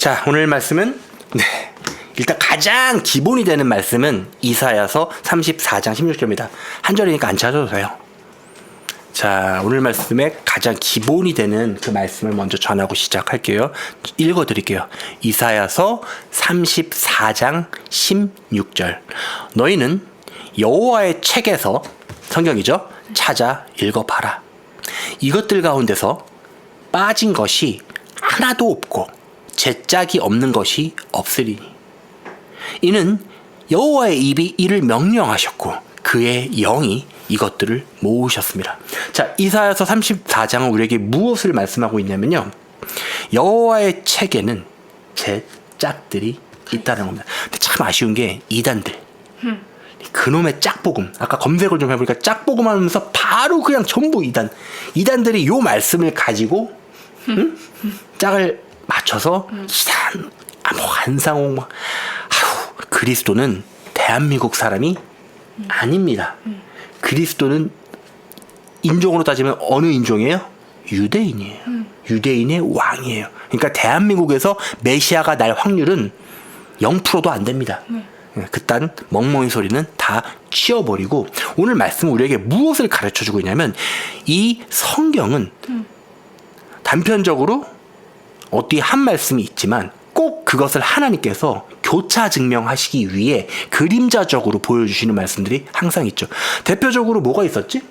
자, 오늘 말씀은 일단 가장 기본이 되는 말씀은 이사야서 34장 16절입니다. 한 절이니까 안 찾아도 돼요. 자, 오늘 말씀의 가장 기본이 되는 그 말씀을 먼저 전하고 시작할게요. 읽어드릴게요. 이사야서 34장 16절. 너희는 여호와의 책에서, 성경이죠, 찾아 읽어봐라. 이것들 가운데서 빠진 것이 하나도 없고 제짝이 없는 것이 없으리니 이는 여호와의 입이 이를 명령하셨고 그의 영이 이것들을 모으셨습니다. 자, 이사야서 34장은 우리에게 무엇을 말씀하고 있냐면요, 여호와의 책에는 제 짝들이 있다는 겁니다. 근데 참 아쉬운 게 이단들, 그놈의 짝복음, 아까 검색을 좀 해보니까 짝복음 하면서 바로 그냥 전부 이단들이 요 말씀을 가지고 짝을 맞춰서 이단, 뭐 한상홍, 그리스도는 대한민국 사람이 아닙니다. 그리스도는 인종으로 따지면 어느 인종이에요? 유대인이에요. 유대인의 왕이에요. 그러니까 대한민국에서 메시아가 날 확률은 0%도 안 됩니다. 그딴 멍멍이 소리는 다 치워버리고 오늘 말씀은 우리에게 무엇을 가르쳐주고 있냐면 이 성경은 단편적으로 어디 한 말씀이 있지만 꼭 그것을 하나님께서 교차 증명하시기 위해 그림자적으로 보여주시는 말씀들이 항상 있죠. 대표적으로 뭐가 있었지?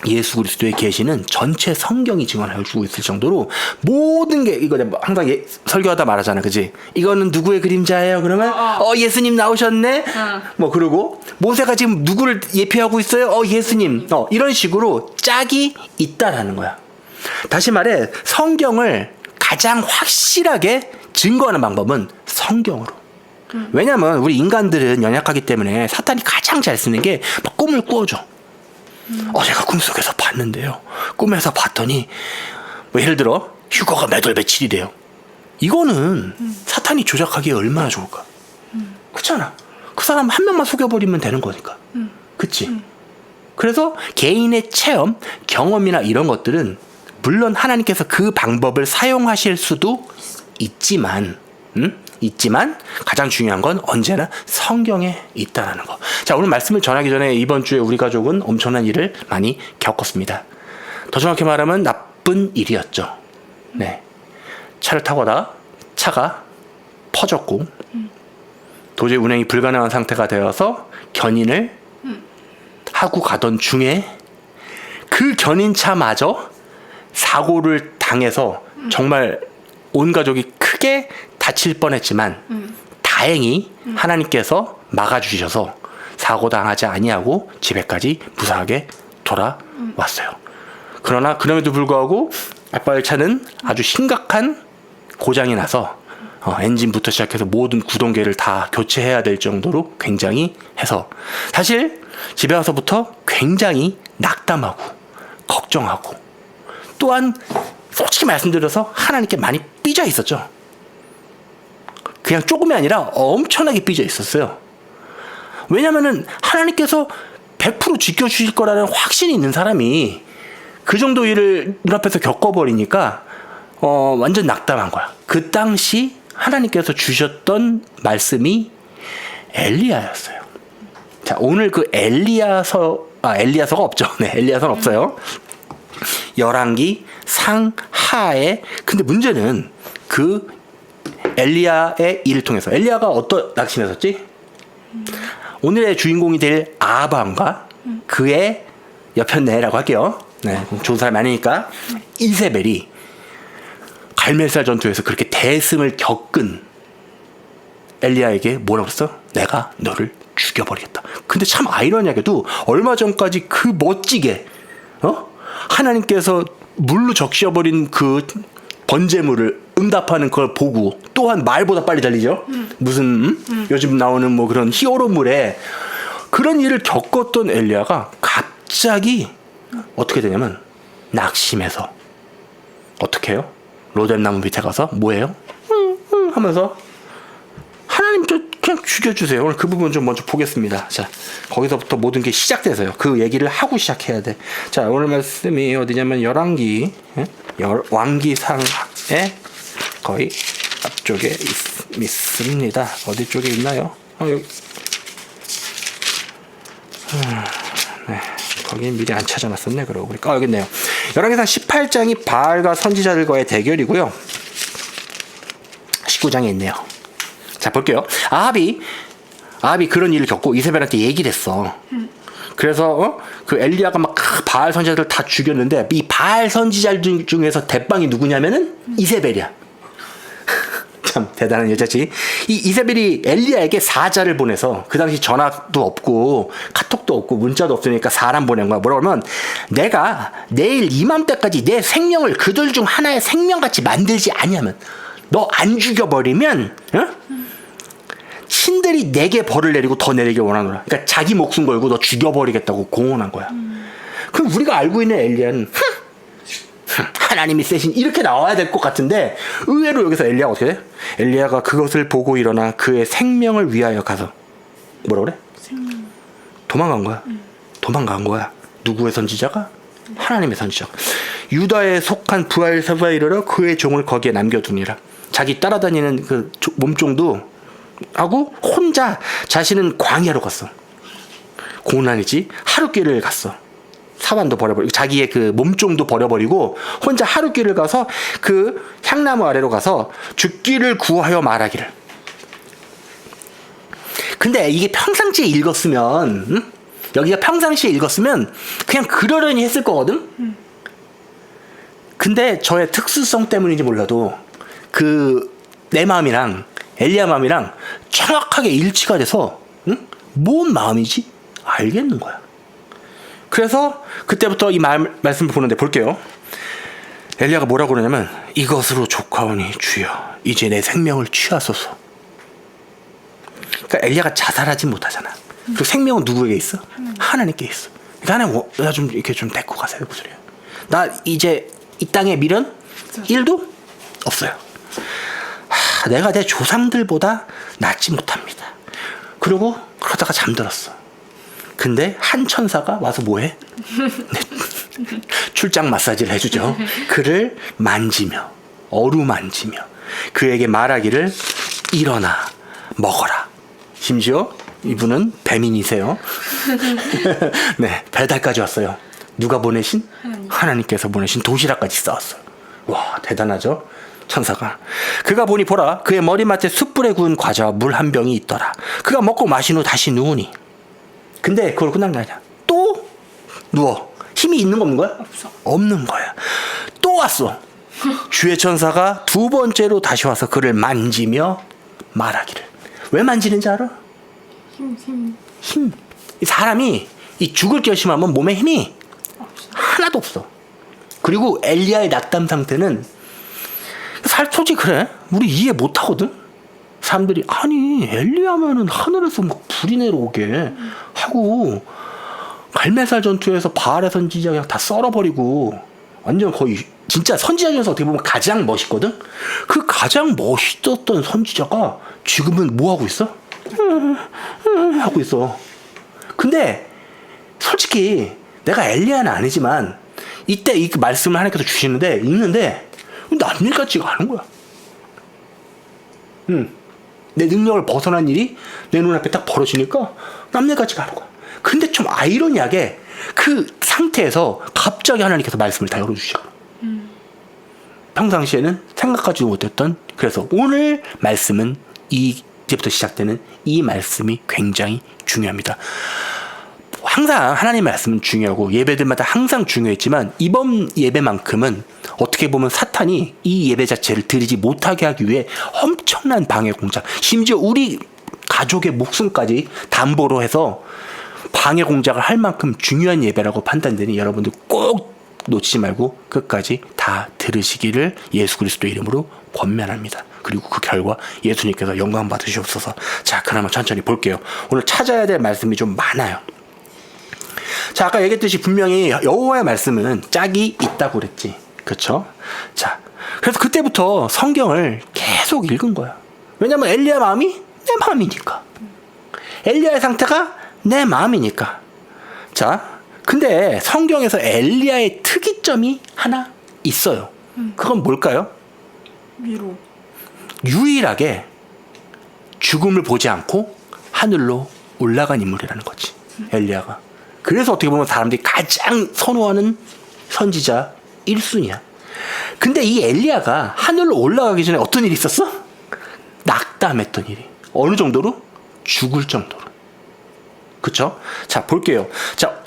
예수 그리스도의 계시는 전체 성경이 증언해주고 있을 정도로 모든 게, 이거 항상 설교하다 말하잖아, 그지? 이거는 누구의 그림자예요? 그러면 예수님 나오셨네. 뭐 그러고 모세가 지금 누구를 예표하고 있어요? 예수님. 이런 식으로 짝이 있다라는 거야. 다시 말해, 성경을 가장 확실하게 증거하는 방법은 성경으로. 왜냐면 우리 인간들은 연약하기 때문에 사탄이 가장 잘 쓰는 게 막 꿈을 꾸어줘. 제가 꿈속에서 봤는데요, 꿈에서 봤더니 뭐 예를 들어 휴가가 몇 월 며칠이래요. 이거는 사탄이 조작하기에 얼마나 좋을까. 그렇잖아. 그 사람 한 명만 속여버리면 되는 거니까. 그치? 그래서 개인의 체험, 경험이나 이런 것들은 물론 하나님께서 그 방법을 사용하실 수도 있지만 가장 중요한 건 언제나 성경에 있다라는 거. 자, 오늘 말씀을 전하기 전에 이번 주에 우리 가족은 엄청난 일을 많이 겪었습니다. 더 정확히 말하면 나쁜 일이었죠. 네. 차를 타고 가다가 차가 퍼졌고 도저히 운행이 불가능한 상태가 되어서 견인을 하고 가던 중에 그 견인차마저 사고를 당해서 정말 온 가족이 크게 다칠 뻔했지만 다행히 하나님께서 막아주셔서 사고 당하지 아니하고 집에까지 무사하게 돌아왔어요. 그러나 그럼에도 불구하고 아빠의 차는 아주 심각한 고장이 나서 엔진부터 시작해서 모든 구동계를 다 교체해야 될 정도로 굉장히 해서 사실 집에 와서부터 굉장히 낙담하고 걱정하고 또한 솔직히 말씀드려서 하나님께 많이 삐져 있었죠. 그냥 조금이 아니라 엄청나게 삐져 있었어요. 왜냐면은 하나님께서 100% 지켜주실 거라는 확신이 있는 사람이 그 정도 일을 눈앞에서 겪어버리니까 완전 낙담한 거야. 그 당시 하나님께서 주셨던 말씀이 엘리야였어요. 자, 오늘 그 엘리야서가 없죠. 네, 엘리야서는 없어요. 열왕기 상하에. 근데 문제는 그 엘리야의 일을 통해서, 엘리야가 어떤 낙심을 했었지? 오늘의 주인공이 될 아합과 그의 여편네라고 할게요. 네, 좋은 사람이 아니니까. 이세벨이 갈멜살 전투에서 그렇게 대승을 겪은 엘리야에게 뭐라고 그랬어? 내가 너를 죽여버리겠다. 근데 참 아이러니하게도 얼마 전까지 그 멋지게 하나님께서 물로 적셔버린 그 번제물을 응답하는 걸 보고, 또한 말보다 빨리 달리죠. 무슨 요즘 나오는 뭐 그런 히어로물에 그런 일을 겪었던 엘리야가 갑자기 어떻게 되냐면 낙심해서 어떻게 해요? 로뎀나무 밑에 가서 뭐해요? 하면서 하나님 저 그냥 죽여주세요. 오늘 그 부분 좀 먼저 보겠습니다. 자, 거기서부터 모든 게 시작돼서요. 그 얘기를 하고 시작해야 돼. 자, 오늘 말씀이 어디냐면 열왕기 왕기상의 거의 쪽에 있습니다. 어디 쪽에 있나요? 여기. 네, 거기 미리 안 찾아놨었네. 그러고 보니까 여기 있네요. 열왕기상 18장이 바알과 선지자들과의 대결이고요. 19장에 있네요. 자, 볼게요. 아합이 그런 일을 겪고 이세벨한테 얘기를 했어. 그래서 그 엘리야가 막 바알 선지자들 다 죽였는데 이 바알 선지자들 중에서 대빵이 누구냐면은 이세벨이야. 참 대단한 여자지. 이 이세벨이 엘리야에게 사자를 보내서 그 당시 전화도 없고 카톡도 없고 문자도 없으니까 사람 보낸 거야. 뭐라고 하면 내가 내일 이맘때까지 내 생명을 그들 중 하나의 생명같이 만들지 아니하면 너 안 죽여버리면 신들이 내게 벌을 내리고 더 내리길 원하노라. 그러니까 자기 목숨 걸고 너 죽여버리겠다고 공언한 거야. 그럼 우리가 알고 있는 엘리야는 하나님이 세신 이렇게 나와야 될 것 같은데 의외로 여기서 엘리야가 어떻게 돼? 엘리야가 그것을 보고 일어나 그의 생명을 위하여 가서 뭐라 그래? 도망간 거야. 도망간 거야. 누구의 선지자가? 하나님의 선지자. 유다에 속한 부엘세바에 이르러 그의 종을 거기에 남겨두니라. 자기 따라다니는 그 몸종도 하고 혼자 자신은 광야로 갔어. 고난이지. 하룻길을 갔어. 사환도 버려버리고 자기의 그 몸종도 버려버리고 혼자 하룻길을 가서 그 향나무 아래로 가서 죽기를 구하여 말하기를. 근데 이게 평상시에 읽었으면 여기가 평상시에 읽었으면 그냥 그러려니 했을 거거든. 근데 저의 특수성 때문인지 몰라도 그 내 마음이랑 엘리야 마음이랑 정확하게 일치가 돼서 뭔 마음이지? 알겠는 거야. 그래서 그때부터 이 말씀을 보는데 볼게요. 엘리야가 뭐라고 그러냐면 이것으로 족하오니 주여 이제 내 생명을 취하소서. 그러니까 엘리야가 자살하지 못하잖아. 그 생명은 누구에게 있어? 하나님께 있어. 그러니까 나 좀 이렇게 좀 데리고 가세요. 그 소리야. 나 이제 이 땅에 미련 1도 없어요. 내가 내 조상들보다 낫지 못합니다. 그리고 그러다가 잠들었어. 근데 한 천사가 와서 뭐해? 출장 마사지를 해주죠. 그를 만지며 어루만지며 그에게 말하기를 일어나 먹어라. 심지어 이분은 배민이세요. 네, 배달까지 왔어요. 누가 보내신? 하나님께서 보내신 도시락까지 싸왔어요. 와, 대단하죠? 천사가. 그가 보니 보라 그의 머리맡에 숯불에 구운 과자와 물 한 병이 있더라. 그가 먹고 마신 후 다시 누우니. 근데 그걸 끝난 게 아니야. 또 누워. 힘이 있는 거 없는 거야? 없어. 없는 거야. 또 왔어. 주의 천사가 두 번째로 다시 와서 그를 만지며 말하기를. 왜 만지는지 알아? 힘. 이 사람이 이 죽을 결심하면 몸에 힘이 하나도 없어. 그리고 엘리야의 낙담 상태는 솔직히 그래. 우리 이해 못 하거든. 사람들이 아니 엘리야면은 하늘에서 막 불이 내려오게 하고 갈멜살 전투에서 바알의 선지자 그냥 다 썰어버리고 완전 거의 진짜 선지자 중에서 어떻게 보면 가장 멋있거든. 그 가장 멋있었던 선지자가 지금은 뭐 하고 있어? 하고 있어. 근데 솔직히 내가 엘리야는 아니지만 이때 이 말씀을 하나님께서 주시는데 읽는데 남일 같지가 않은 거야. 내 능력을 벗어난 일이 내 눈앞에 딱 벌어지니까 남일 같지가 않은 거야. 근데 좀 아이러니하게 그 상태에서 갑자기 하나님께서 말씀을 다 열어주시고 평상시에는 생각하지 못했던. 그래서 오늘 말씀은 이제부터 시작되는 이 말씀이 굉장히 중요합니다. 항상 하나님의 말씀은 중요하고 예배들마다 항상 중요했지만 이번 예배만큼은 어떻게 보면 사탄이 이 예배 자체를 드리지 못하게 하기 위해 엄청난 방해 공작, 심지어 우리 가족의 목숨까지 담보로 해서 방해 공작을 할 만큼 중요한 예배라고 판단되니 여러분들 꼭 놓치지 말고 끝까지 다 들으시기를 예수 그리스도의 이름으로 권면합니다. 그리고 그 결과 예수님께서 영광 받으시옵소서. 자, 그나마 천천히 볼게요. 오늘 찾아야 될 말씀이 좀 많아요. 자, 아까 얘기했듯이 분명히 여호와의 말씀은 짝이 있다고 그랬지. 그쵸? 자, 그래서 그때부터 성경을 계속 읽은 거야. 왜냐면 엘리야 마음이 내 마음이니까. 엘리야의 상태가 내 마음이니까. 자, 근데 성경에서 엘리야의 특이점이 하나 있어요. 그건 뭘까요? 위로. 유일하게 죽음을 보지 않고 하늘로 올라간 인물이라는 거지. 엘리야가. 그래서 어떻게 보면 사람들이 가장 선호하는 선지자 1순위야. 근데 이 엘리야가 하늘로 올라가기 전에 어떤 일이 있었어? 낙담했던 일이. 어느 정도로? 죽을 정도로. 그쵸? 자, 볼게요. 자,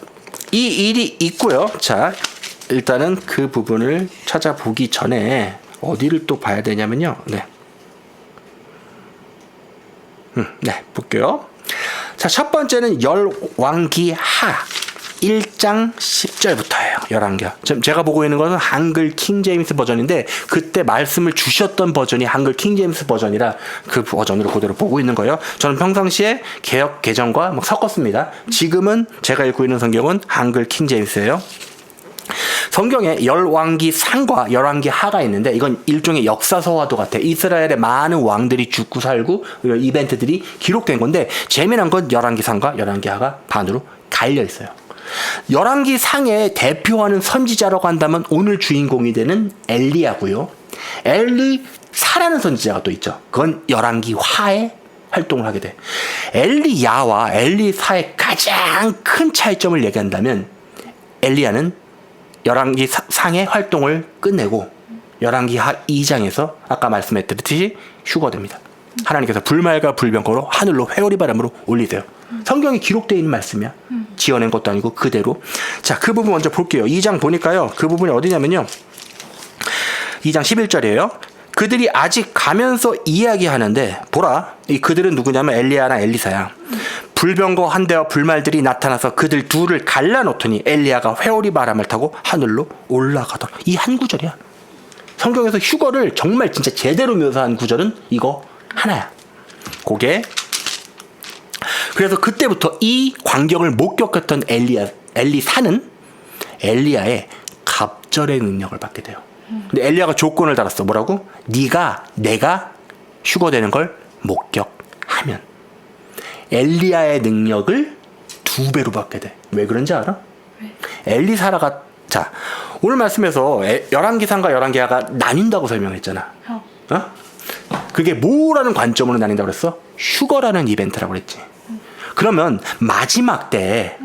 이 일이 있고요. 자, 일단은 그 부분을 찾아보기 전에 어디를 또 봐야 되냐면요. 네. 네, 볼게요. 자, 첫 번째는 열왕기하 1장 10절부터예요. 11개. 지금 제가 보고 있는 것은 한글 킹제임스 버전인데 그때 말씀을 주셨던 버전이 한글 킹제임스 버전이라 그 버전으로 그대로 보고 있는 거예요. 저는 평상시에 개역 개정과 막 섞었습니다. 지금은 제가 읽고 있는 성경은 한글 킹제임스예요. 성경에 열왕기 상과 열왕기 하가 있는데 이건 일종의 역사서와도 같아. 이스라엘의 많은 왕들이 죽고 살고 이런 이벤트들이 기록된 건데 재미난 건 열왕기 상과 열왕기 하가 반으로 갈려 있어요. 열왕기 상에 대표하는 선지자라고 한다면 오늘 주인공이 되는 엘리야고요. 엘리사라는 선지자가 또 있죠. 그건 열왕기 화에 활동을 하게 돼. 엘리야와 엘리사의 가장 큰 차이점을 얘기한다면 엘리야는 열왕기 상의 활동을 끝내고 열왕기 하 2장에서 아까 말씀했듯이 휴거됩니다. 하나님께서 불말과 불병거로 하늘로 회오리 바람으로 올리세요. 성경에 기록되어 있는 말씀이야. 지어낸 것도 아니고 그대로. 자, 그 부분 먼저 볼게요. 2장 보니까요. 그 부분이 어디냐면요. 2장 11절이에요. 그들이 아직 가면서 이야기하는데 보라, 이 그들은 누구냐면 엘리야나 엘리사야. 불병거 한 대와 불말들이 나타나서 그들 둘을 갈라놓더니 엘리야가 회오리 바람을 타고 하늘로 올라가더라. 이 한 구절이야. 성경에서 휴거를 정말 진짜 제대로 묘사한 구절은 이거 하나야. 그게 그래서 그때부터 이 광경을 목격했던 엘리사는 엘리야의 갑절의 능력을 받게 돼요. 근데 엘리야가 조건을 달았어. 뭐라고? 내가 휴거되는 걸 목격하면 엘리야의 능력을 2배로 받게 돼. 왜 그런지 알아? 엘리사라가 자 오늘 말씀에서 열왕기상과 열왕기하가 나뉜다고 설명했잖아. 어? 그게 뭐라는 관점으로 나뉜다고 그랬어? 휴거라는 이벤트라고 그랬지. 그러면 마지막 때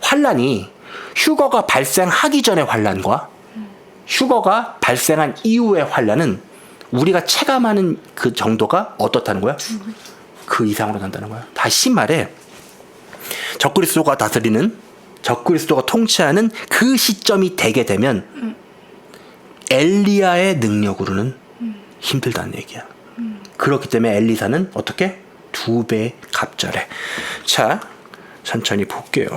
환란이 휴거가 발생하기 전의 환란과 휴거가 발생한 이후의 환란은 우리가 체감하는 그 정도가 어떻다는 거야? 그 이상으로 난다는 거야. 다시 말해 적그리스도가 다스리는 적그리스도가 통치하는 그 시점이 되게 되면 엘리야의 능력으로는 힘들다는 얘기야. 그렇기 때문에 엘리사는 어떻게? 2배 갑절해. 자, 천천히 볼게요.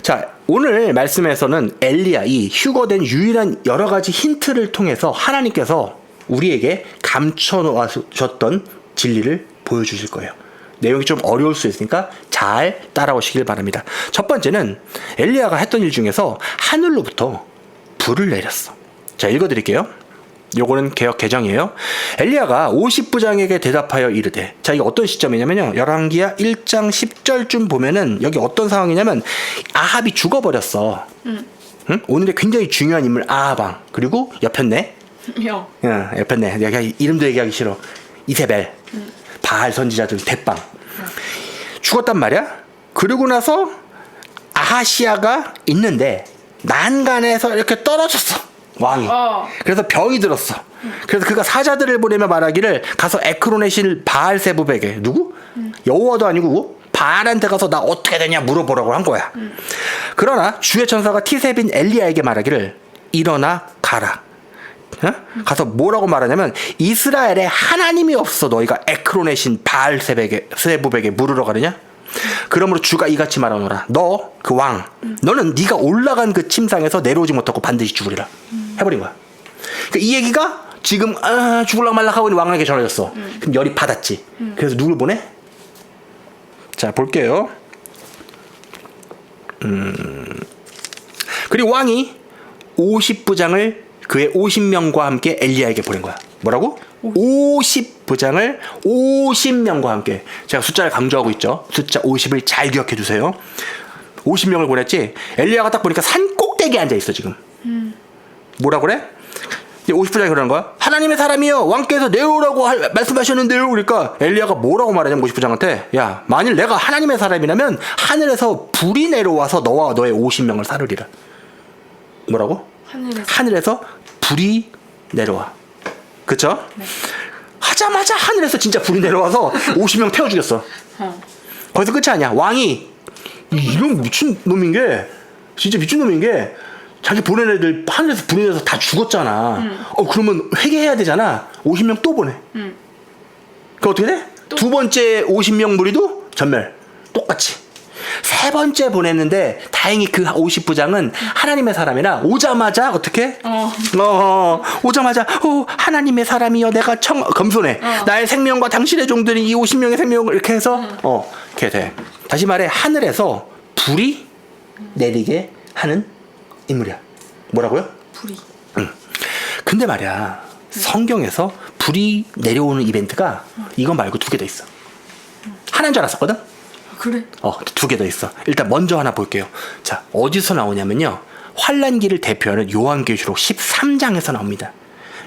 자, 오늘 말씀에서는 엘리야, 이 휴거된 유일한 여러 가지 힌트를 통해서 하나님께서 우리에게 감춰놓으셨던 진리를 보여주실 거예요. 내용이 좀 어려울 수 있으니까 잘 따라오시길 바랍니다. 첫 번째는 엘리야가 했던 일 중에서 하늘로부터 불을 내렸어. 자, 읽어드릴게요. 요거는 개역 개정이에요. 엘리야가 50부장에게 대답하여 이르되, 자, 이게 어떤 시점이냐면요. 열왕기야 1장 10절쯤 보면은 여기 어떤 상황이냐면 아합이 죽어버렸어. 응? 오늘의 굉장히 중요한 인물 아하방. 그리고 옆였네. 옆였네. 내가 이름도 얘기하기 싫어. 이세벨. 바알 선지자들 대빵. 죽었단 말이야. 그러고 나서 아하시아가 있는데 난간에서 이렇게 떨어졌어. 왕이. 그래서 병이 들었어. 그래서 그가 사자들을 보내며 말하기를 가서 에크론의 신 바알세부백에 누구? 여호와도 아니고 바알한테 가서 나 어떻게 되냐 물어보라고 한 거야. 그러나 주의 천사가 티셉인 엘리야에게 말하기를 일어나 가라. 가서 뭐라고 말하냐면 이스라엘에 하나님이 없어 너희가 에크론의 신 바알세부백에 물으러 가느냐? 그러므로 주가 이같이 말하노라. 너 그 왕 너는 네가 올라간 그 침상에서 내려오지 못하고 반드시 죽으리라. 해버린 거야. 그러니까 이 얘기가 지금 죽을락 말락 하고 있는 왕에게 전해졌어. 그럼 열이 받았지. 그래서 누굴 보내? 자, 볼게요. 그리고 왕이 50부장을 그의 50명과 함께 엘리야에게 보낸 거야. 뭐라고? 50부장을 50명과 함께. 제가 숫자를 강조하고 있죠. 숫자 50을 잘 기억해 두세요. 50명을 보냈지. 엘리야가 딱 보니까 산 꼭대기에 앉아 있어 지금. 뭐라 그래? 50부장이 그러는 거야. 하나님의 사람이여 왕께서 내려오라고 말씀하셨는데요. 그러니까 엘리야가 뭐라고 말하냐면 50부장한테, 야 만일 내가 하나님의 사람이라면 하늘에서 불이 내려와서 너와 너의 50명을 사르리라. 뭐라고? 하늘에서 불이 내려와. 그쵸? 네. 하자마자 하늘에서 진짜 불이 내려와서 50명 태워 죽였어. 거기서 끝이 아니야. 왕이 이런 미친 놈인 게, 진짜 미친 놈인 게, 자기 보낸 애들 하늘에서 불이 내려서 다 죽었잖아. 그러면 회개해야 되잖아. 50명 또 보내. 그럼 어떻게 돼? 두 번째 50명 무리도 전멸. 똑같이. 세 번째 보냈는데 다행히 그 50부장은 하나님의 사람이라 오자마자 어떻게? 오자마자 하나님의 사람이여 내가 겸손해. 나의 생명과 당신의 종들이 이 50명의 생명을 이렇게 해서 이렇게 돼. 다시 말해 하늘에서 불이 내리게 하는 인물이야. 뭐라고요? 불이. 근데 말이야 성경에서 불이 내려오는 이벤트가 이거 말고 두 개 더 있어. 하나인 줄 알았었거든? 그래? 두 개 더 있어. 일단 먼저 하나 볼게요. 자, 어디서 나오냐면요. 환란기를 대표하는 요한계시록 13장에서 나옵니다.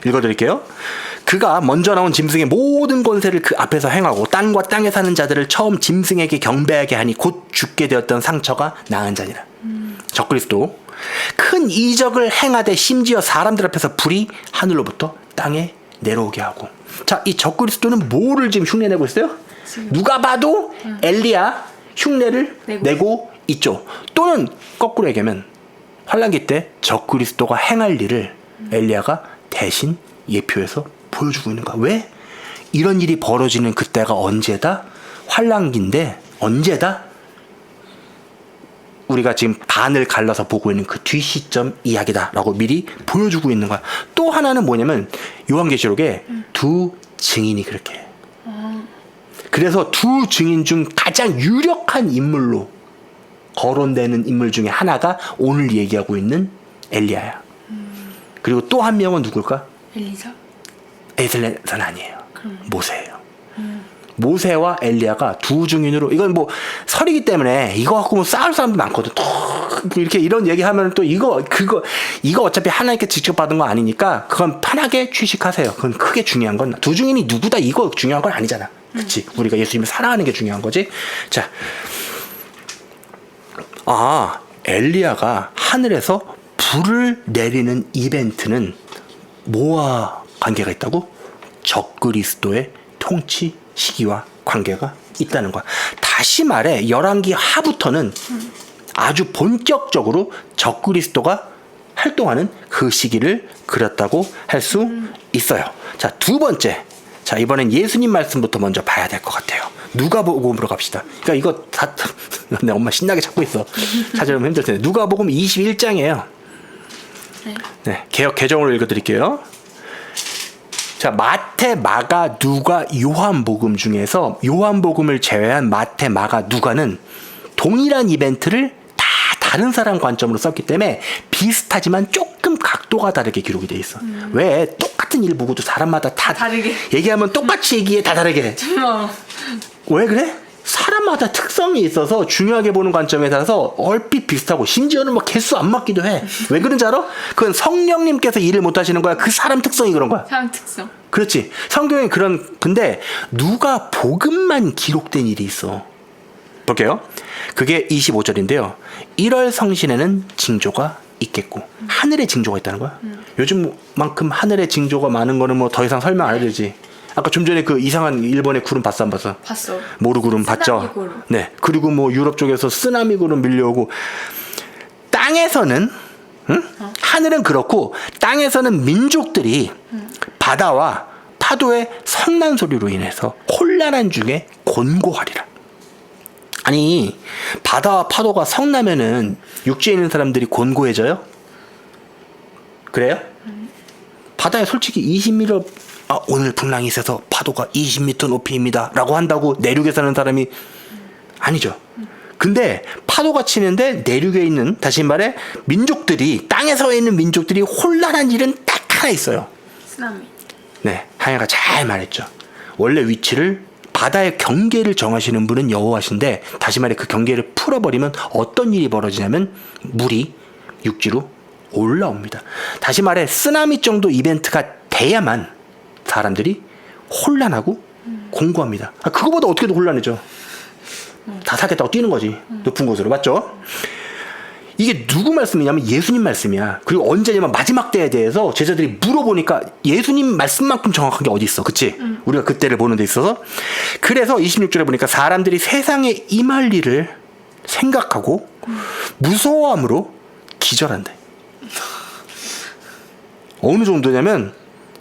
읽어드릴게요. 그가 먼저 나온 짐승의 모든 권세를 그 앞에서 행하고 땅과 땅에 사는 자들을 처음 짐승에게 경배하게 하니 곧 죽게 되었던 상처가 나은 자니라. 적그리스도 큰 이적을 행하되 심지어 사람들 앞에서 불이 하늘로부터 땅에 내려오게 하고. 자, 이 적그리스도는 뭐를 지금 흉내내고 있어요? 누가 봐도 엘리야 흉내를 내고 있죠. 또는 거꾸로 얘기하면 환란기 때 적그리스도가 행할 일을 엘리야가 대신 예표해서 보여주고 있는 거야. 왜? 이런 일이 벌어지는 그때가 언제다? 환란기인데 언제다? 우리가 지금 반을 갈라서 보고 있는 그 뒤 시점 이야기다라고 미리 보여주고 있는 거야. 또 하나는 뭐냐면 요한계시록에 두 증인이 그렇게 해. 그래서 두 증인 중 가장 유력한 인물로 거론되는 인물 중에 하나가 오늘 얘기하고 있는 엘리야야. 그리고 또 한 명은 누굴까? 엘리사? 엘리사는 아니에요. 모세예요. 모세와 엘리야가 두 증인으로, 이건 뭐 설이기 때문에 이거 갖고 뭐 싸울 사람도 많거든. 이렇게 이런 얘기하면 또 이거 어차피 하나님께 직접 받은 거 아니니까 그건 편하게 취식하세요. 그건 크게 중요한 건 두 증인이 누구다 이거 중요한 건 아니잖아. 그치? 우리가 예수님을 사랑하는 게 중요한 거지. 자, 엘리야가 하늘에서 불을 내리는 이벤트는 뭐와 관계가 있다고? 적그리스도의 통치 시기와 관계가 있다는 거야. 다시 말해 열왕기 하부터는 아주 본격적으로 적그리스도가 활동하는 그 시기를 그렸다고 할 수 있어요. 자, 두 번째. 자, 이번엔 예수님 말씀부터 먼저 봐야 될 것 같아요. 누가복음으로 갑시다. 그러니까 이거 다 내 엄마 신나게 찾고 있어. 찾으려면 힘들 텐데. 누가복음 21장이에요. 네, 개역 개정으로 읽어드릴게요. 자, 마태, 마가, 누가, 요한복음 중에서 요한복음을 제외한 마태, 마가, 누가는 동일한 이벤트를 다 다른 사람 관점으로 썼기 때문에 비슷하지만 조금 각도가 다르게 기록이 돼 있어. 왜? 똑같은 일 보고도 사람마다 다 다르게 얘기하면 똑같이 얘기해, 다 다르게. 왜 그래? 사람마다 특성이 있어서 중요하게 보는 관점에 따라서 얼핏 비슷하고 심지어는 뭐 개수 안 맞기도 해. 왜 그런지 알아? 그건 성령님께서 일을 못 하시는 거야. 그 사람 특성이 그런 거야. 사람 특성. 그렇지. 성경에 근데 누가 복음만 기록된 일이 있어. 볼게요. 그게 25절인데요. 1월 성신에는 징조가 있겠고. 하늘에 징조가 있다는 거야. 요즘만큼 하늘에 징조가 많은 거는 뭐 더 이상 설명 안 해도 되지. 아까 좀 전에 그 이상한 일본의 구름 봤어 안 봤어? 봤어. 모르구름 봤죠? 구름. 네. 그리고 뭐 유럽 쪽에서 쓰나미 구름 밀려오고. 땅에서는 하늘은 그렇고 땅에서는 민족들이 바다와 파도의 성난 소리로 인해서 혼란한 중에 곤고하리라. 아니, 바다와 파도가 성나면은 육지에 있는 사람들이 곤고해져요? 그래요? 바다에 솔직히 20m, 오늘 풍랑이 세서 파도가 20m 높이입니다 라고 한다고 내륙에 사는 사람이 아니죠. 근데 파도가 치는데 내륙에 있는, 다시 말해 민족들이, 땅에서 있는 민족들이 혼란한 일은 딱 하나 있어요. 쓰나미. 네, 하야가 잘 말했죠. 원래 위치를, 바다의 경계를 정하시는 분은 여호와신데, 다시 말해 그 경계를 풀어버리면 어떤 일이 벌어지냐면 물이 육지로 올라옵니다. 다시 말해 쓰나미 정도 이벤트가 돼야만 사람들이 혼란하고 공고합니다. 그거보다 어떻게 더 혼란해져. 다 사겠다고 뛰는 거지. 높은 곳으로. 맞죠? 이게 누구 말씀이냐면 예수님 말씀이야. 그리고 언제냐면 마지막 때에 대해서 제자들이 물어보니까 예수님 말씀만큼 정확한 게 어디 있어. 그치? 우리가 그때를 보는 데 있어서. 그래서 26절에 보니까 사람들이 세상에 임할 일을 생각하고 무서워함으로 기절한대. 어느 정도냐면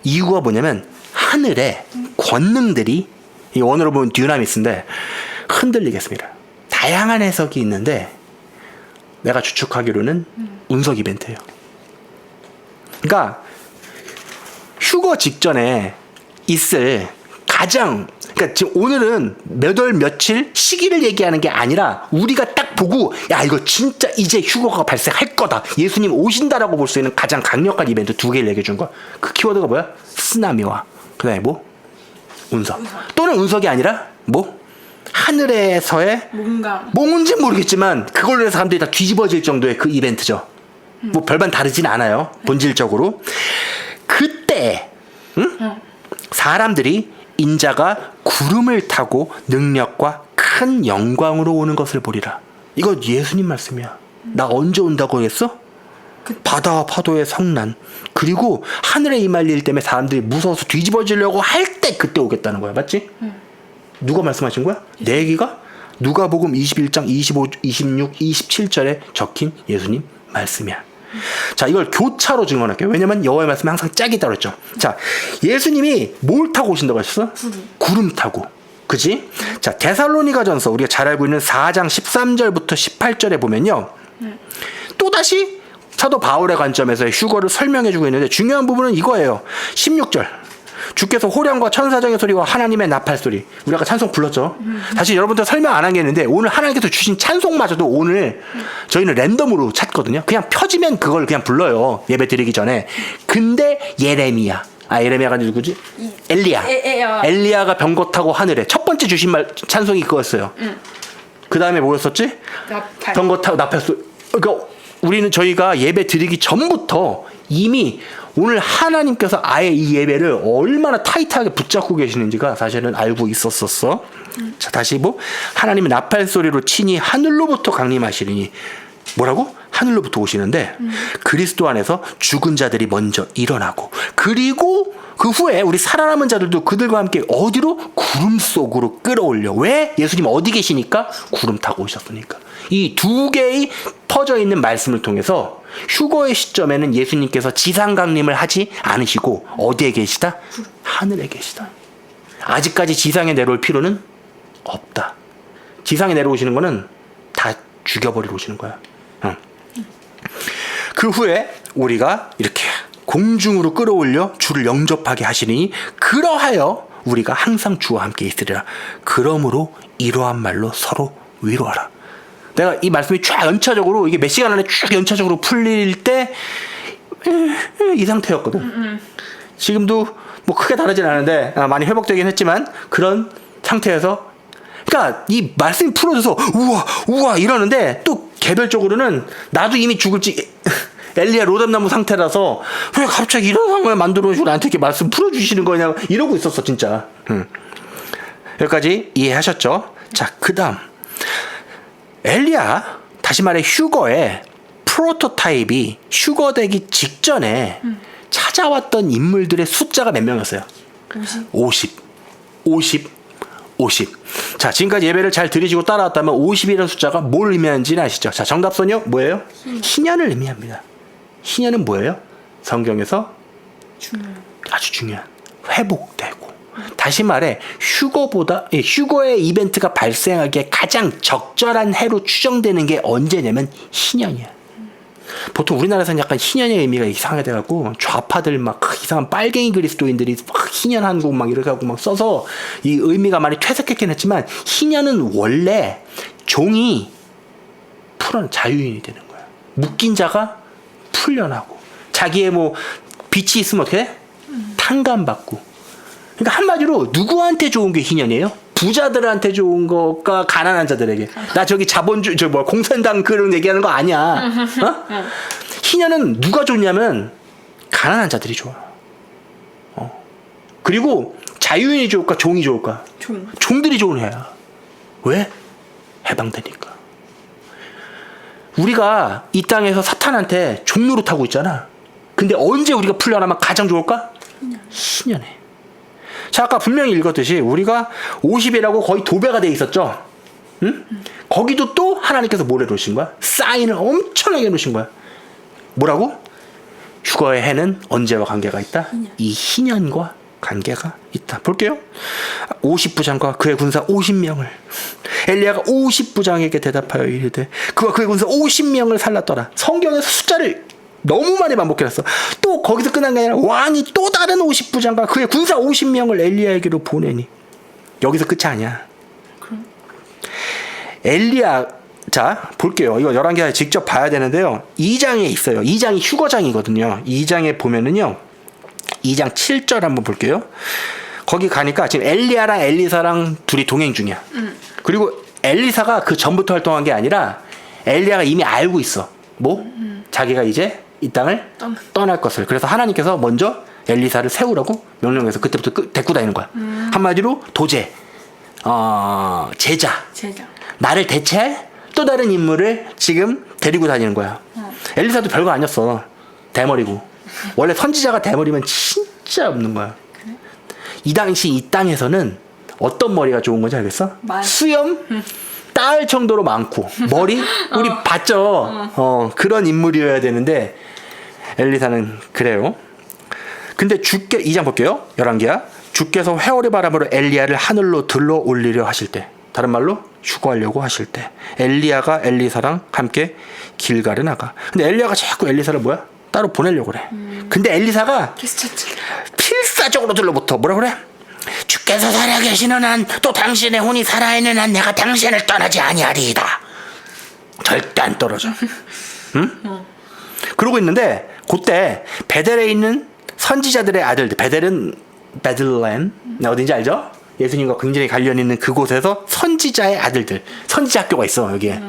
이유가 뭐냐면 하늘에 권능들이, 이 원어로 보면 듀나미스인데 흔들리겠습니다. 다양한 해석이 있는데 내가 추측하기로는 운석 이벤트예요. 그러니까 휴거 직전에 있을 가장, 그러니까 지금 오늘은 몇 월 며칠 시기를 얘기하는 게 아니라 우리가 딱 보고 야 이거 진짜 이제 휴거가 발생할 거다, 예수님 오신다라고 볼 수 있는 가장 강력한 이벤트 두 개를 얘기해 준 거야. 그 키워드가 뭐야? 쓰나미와 그다음에 뭐? 운석. 또는 운석이 아니라 뭐? 하늘에서의 뭔지 모르겠지만 그걸로 해서 사람들이 다 뒤집어질 정도의 그 이벤트죠. 뭐 별반 다르진 않아요. 본질적으로. 그때 사람들이 인자가 구름을 타고 능력과 큰 영광으로 오는 것을 보리라. 이거 예수님 말씀이야. 나 언제 온다고 했어? 바다와 파도의 성난, 그리고 하늘에 임할 일 때문에 사람들이 무서워서 뒤집어지려고 할 때 그때 오겠다는 거야. 맞지? 누가 말씀하신 거야? 내 얘기가? 누가복음 21장 25, 26, 27절에 적힌 예수님 말씀이야. 자, 이걸 교차로 증언할게요. 왜냐면 여호와의 말씀이 항상 짝이 있다고 했죠. 자, 예수님이 뭘 타고 오신다고 하셨어? 구름 타고. 그지? 자, 데살로니가전서 우리가 잘 알고 있는 4장 13절부터 18절에 보면요. 또다시 사도 바울의 관점에서 휴거를 설명해주고 있는데 중요한 부분은 이거예요. 16절. 주께서 호령과 천사장의 소리와 하나님의 나팔 소리. 우리 아까 찬송 불렀죠. 사실 여러분들 설명 안 하겠는데 오늘 하나님께서 주신 찬송마저도 오늘 저희는 랜덤으로 찾거든요. 그냥 펴지면 그걸 그냥 불러요. 예배 드리기 전에. 근데 예레미야가 누구지? 엘리야가 병거 타고 하늘에 첫 번째 주신 말 찬송이 그거였어요. 그 다음에 뭐였었지? 병거 타고 나팔 소리. 그러니까 우리는 저희가 예배 드리기 전부터 이미 오늘 하나님께서 아예 이 예배를 얼마나 타이트하게 붙잡고 계시는지가 사실은 알고 있었었어. 자, 다시 하나님의 나팔 소리로 친히 하늘로부터 강림하시리니 뭐라고? 하늘로부터 오시는데 그리스도 안에서 죽은 자들이 먼저 일어나고 그리고 그 후에 우리 살아남은 자들도 그들과 함께 어디로? 구름 속으로 끌어올려. 왜? 예수님 어디 계시니까? 구름 타고 오셨으니까. 이 두 개의 퍼져 있는 말씀을 통해서 휴거의 시점에는 예수님께서 지상 강림을 하지 않으시고 어디에 계시다? 하늘에 계시다. 아직까지 지상에 내려올 필요는 없다. 지상에 내려오시는 거는 다 죽여버리러 오시는 거야. 그 후에 우리가 이렇게 공중으로 끌어올려 주를 영접하게 하시니 그러하여 우리가 항상 주와 함께 있으리라. 그러므로 이러한 말로 서로 위로하라. 내가 이 말씀이 쫙 연차적으로 이게 몇 시간 안에 쭉 연차적으로 풀릴 때 이 상태였거든. 지금도 뭐 크게 다르진 않은데 많이 회복되긴 했지만 그런 상태에서, 그러니까 이 말씀이 풀어져서 우와 이러는데 또 개별적으로는 나도 이미 죽을지 엘리야 로뎀나무 상태라서 왜 갑자기 이런 상황을 만들어주고 나한테 이렇게 말씀 풀어주시는 거냐 이러고 있었어 진짜. 여기까지 이해하셨죠? 자, 그 다음 엘리야, 다시 말해 휴거의 프로토타입이 휴거되기 직전에 찾아왔던 인물들의 숫자가 몇 명이었어요? 50. 자, 지금까지 예배를 잘 들으시고 따라왔다면 50이라는 숫자가 뭘 의미하는지는 아시죠? 자, 정답선요 뭐예요? 희년을 의미합니다. 희년은 뭐예요? 성경에서 아주 중요한 회복되고, 다시 말해 휴거의 이벤트가 발생하기에 가장 적절한 해로 추정되는 게 언제냐면 희년이야. 보통 우리나라에서는 약간 희년의 의미가 이상하게 돼갖고 좌파들 막 이상한 빨갱이 그리스도인들이 막 희년 한국 막 이렇게 하고 막 써서 이 의미가 많이 퇴색했긴 했지만 희년은 원래 종이 자유인이 되는 거야. 묶인 자가 풀려나고 자기의 빚이 있으면 어떻게 해? 탕감받고. 그러니까 한마디로 누구한테 좋은 게 희년이에요? 부자들한테 좋은 거가 가난한 자들에게. 나 저기 공산당 그런 얘기하는 거 아니야. 희년은 누가 좋냐면 가난한 자들이 좋아. 그리고 자유인이 좋을까 종이 좋을까? 종들이 좋은 해야. 왜? 해방되니까. 우리가 이 땅에서 사탄한테 종노릇하고 있잖아. 근데 언제 우리가 풀려나면 가장 좋을까? 희년에. 자, 아까 분명히 읽었듯이 우리가 50이라고 거의 도배가 돼 있었죠. 응? 거기도 또 하나님께서 뭘 해놓으신 거야? 사인을 엄청나게 해놓으신 거야. 뭐라고? 휴거의 해는 언제와 관계가 있다? 이 희년과 관계가 있다. 볼게요. 50부장과 그의 군사 50명을 엘리야가 50부장에게 대답하여 이르되 그와 그의 군사 50명을 살랐더라. 성경에서 숫자를 너무 많이 반복해놨어. 또 거기서 끝난 게 아니라 왕이 또 다른 50부장과 그의 군사 50명을 엘리야에게로 보내니. 여기서 끝이 아니야. 엘리야, 자 볼게요. 이거 11개 직접 봐야 되는데요. 2장에 있어요. 2장이 휴거장이거든요. 2장에 보면은요, 2장 7절 한번 볼게요. 거기 가니까 지금 엘리야랑 엘리사랑 둘이 동행 중이야. 그리고 엘리사가 그 전부터 활동한 게 아니라 엘리야가 이미 알고 있어. 뭐? 자기가 이제 이 땅을 떠날 것을. 그래서 하나님께서 먼저 엘리사를 세우라고 명령해서 그때부터 데리고 다니는 거야. 한마디로 도제, 제자. 나를 대체할 또 다른 인물을 지금 데리고 다니는 거야. 엘리사도 별거 아니었어. 대머리고. 원래 선지자가 대머리면 진짜 없는 거야. 그래? 이 당시 이 땅에서는 어떤 머리가 좋은 건지 알겠어? 수염 닿을 정도로 많고 머리 우리 봤죠. 그런 인물이어야 되는데 엘리사는 그래요. 근데 주께 2장 볼게요. 11개야. 주께서 회오리 바람으로 엘리야를 하늘로 들러 올리려 하실 때, 다른 말로 휴거하려고 하실 때 엘리야가 엘리사랑 함께 길가를 나가. 근데 엘리야가 자꾸 엘리사를 뭐야? 따로 보내려고 그래. 근데 엘리사가 필사적으로 들러붙어 뭐라 그래? 주께서 살아계시는 한 또 당신의 혼이 살아있는 한 내가 당신을 떠나지 아니하리이다. 절대 안 떨어져. 응? 그러고 있는데 그때 베델에 있는 선지자들의 아들들, 베델은 베들레헴 어딘지 알죠? 예수님과 굉장히 관련 있는 그곳에서 선지자의 아들들, 선지자 학교가 있어 여기에.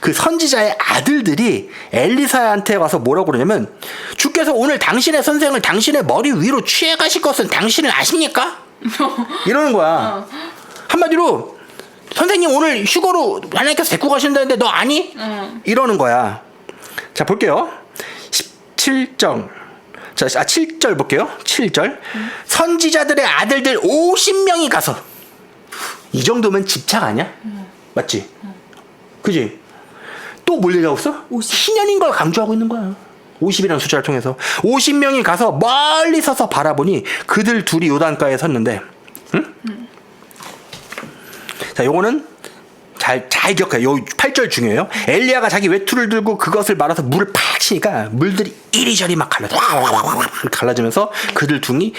그 선지자의 아들들이 엘리사한테 와서 뭐라고 그러냐면, 주께서 오늘 당신의 선생을 당신의 머리 위로 취해 가실 것은 당신은 아십니까? 이러는 거야. 한마디로 선생님 오늘 휴거로 하나님께서 데리고 가신다는데 너 아니? 이러는 거야. 자 볼게요. 17절. 자, 7절 볼게요. 7절. 선지자들의 아들들 50명이 가서. 이 정도면 집착 아니야? 맞지? 그지? 또 뭘 얘기하고 있어? 50년인 걸 강조하고 있는 거야. 50이라는 숫자를 통해서 50명이 가서 멀리 서서 바라보니 그들 둘이 요단가에 섰는데, 응? 자, 요거는 잘 기억해. 요 8절 중요해요. 엘리야가 자기 외투를 들고 그것을 말아서 물을 팍 치니까 물들이 이리저리 막 갈라지면서 그들 둘이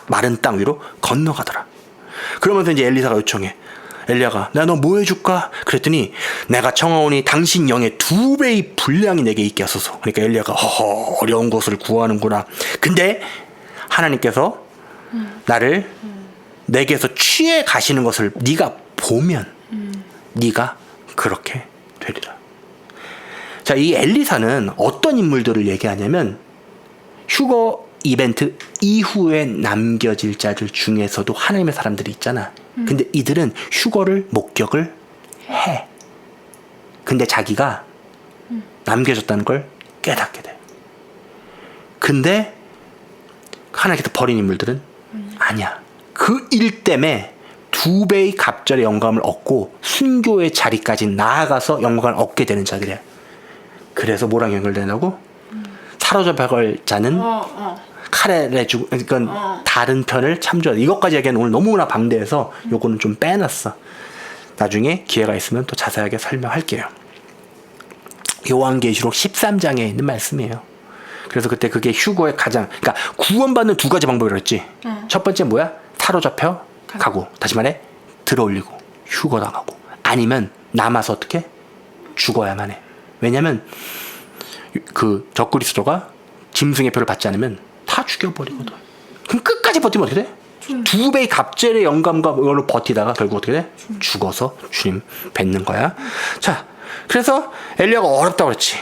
마른 땅 위로 건너가더라. 그러면서 이제 엘리사가 요청해. 엘리야가 내가 너 뭐 해줄까? 그랬더니 내가 청하오니 당신 영의 2배의 분량이 내게 있게 하소서. 그러니까 엘리야가 허허 어려운 것을 구하는구나. 근데 하나님께서 나를 내게서 취해 가시는 것을 네가 보면 네가 그렇게 되리라. 자, 이 엘리사는 어떤 인물들을 얘기하냐면 휴거 이벤트 이후에 남겨질 자들 중에서도 하나님의 사람들이 있잖아. 근데 이들은 휴거를 목격을 해. 근데 자기가 남겨졌다는 걸 깨닫게 돼. 근데 하나님께서 버린 인물들은 아니야. 그 일 때문에 2배의 갑절의 영감을 얻고 순교의 자리까지 나아가서 영광을 얻게 되는 자들이야. 그래서 뭐랑 연결되냐고? 사로잡혀갈 자는 칼에 주고, 그러니까 다른 편을 참조하다. 이것까지 얘기하는 오늘 너무나 방대해서 요거는 좀 빼놨어. 나중에 기회가 있으면 또 자세하게 설명할게요. 요한계시록 13장에 있는 말씀이에요. 그래서 그때 그게 휴거의 가장, 그러니까 구원받는 2가지 방법이라고 했지. 첫 번째 뭐야? 사로잡혀 가고, 다시 말해 들어올리고 휴거 당하고, 아니면 남아서 어떻게 죽어야만 해. 왜냐면 그 적그리스도가 짐승의 표를 받지 않으면 다 죽여버리거든. 그럼 끝까지 버티면 어떻게 돼? 2배의 갑절의 영감과 이걸로 버티다가 결국 어떻게 돼? 죽어서 주님 뵙는 거야. 자, 그래서 엘리야가 어렵다고 그랬지.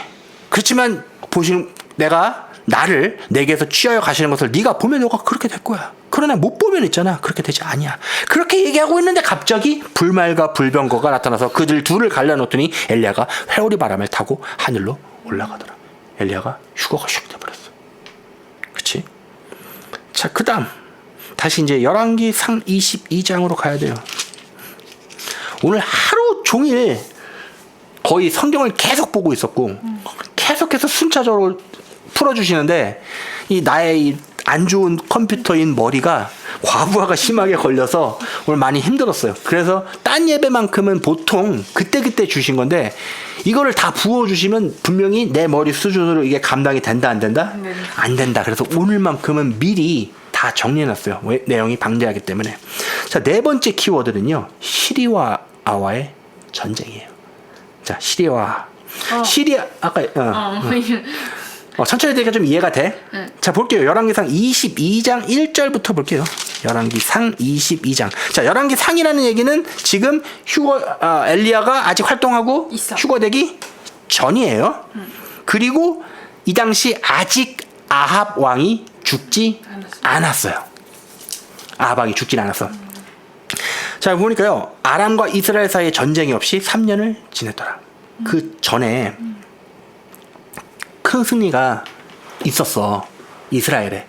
그렇지만 보시는 내가 나를 내게서 취하여 가시는 것을 네가 보면 너가 그렇게 될 거야. 그러나 못 보면 있잖아. 그렇게 되지 아니야. 그렇게 얘기하고 있는데 갑자기 불말과 불병거가 나타나서 그들 둘을 갈라놓더니 엘리야가 회오리 바람을 타고 하늘로 올라가더라. 엘리야가 휴거가 슉 돼버렸어. 그치? 자, 그 다음 다시 이제 열왕기 상 22장으로 가야 돼요. 오늘 하루 종일 거의 성경을 계속 보고 있었고 계속해서 순차적으로 풀어주시는데 이 나의 이 안 좋은 컴퓨터인 머리가 과부하가 심하게 걸려서 오늘 많이 힘들었어요. 그래서 딴 예배만큼은 보통 그때그때 주신 건데 이거를 다 부어주시면 분명히 내 머리 수준으로 이게 감당이 된다 안 된다? 안 된다. 그래서 오늘만큼은 미리 다 정리해놨어요. 왜? 내용이 방대하기 때문에. 자, 네 번째 키워드는요. 시리아와의 전쟁이에요. 자, 시리아. 시리아 아까 천천히 되니까 좀 이해가 돼? 자, 볼게요. 열왕기상 22장 1절부터 볼게요. 열왕기상 22장. 자, 열왕기상이라는 얘기는 지금 엘리야가 아직 활동하고 있어. 휴거되기 전이에요. 그리고 이 당시 아직 아합 왕이 죽지 않았어요. 아합 왕이 죽진 않았어. 자, 보니까요. 아람과 이스라엘 사이에 전쟁이 없이 3년을 지냈더라. 그 전에 큰 승리가 있었어. 이스라엘에.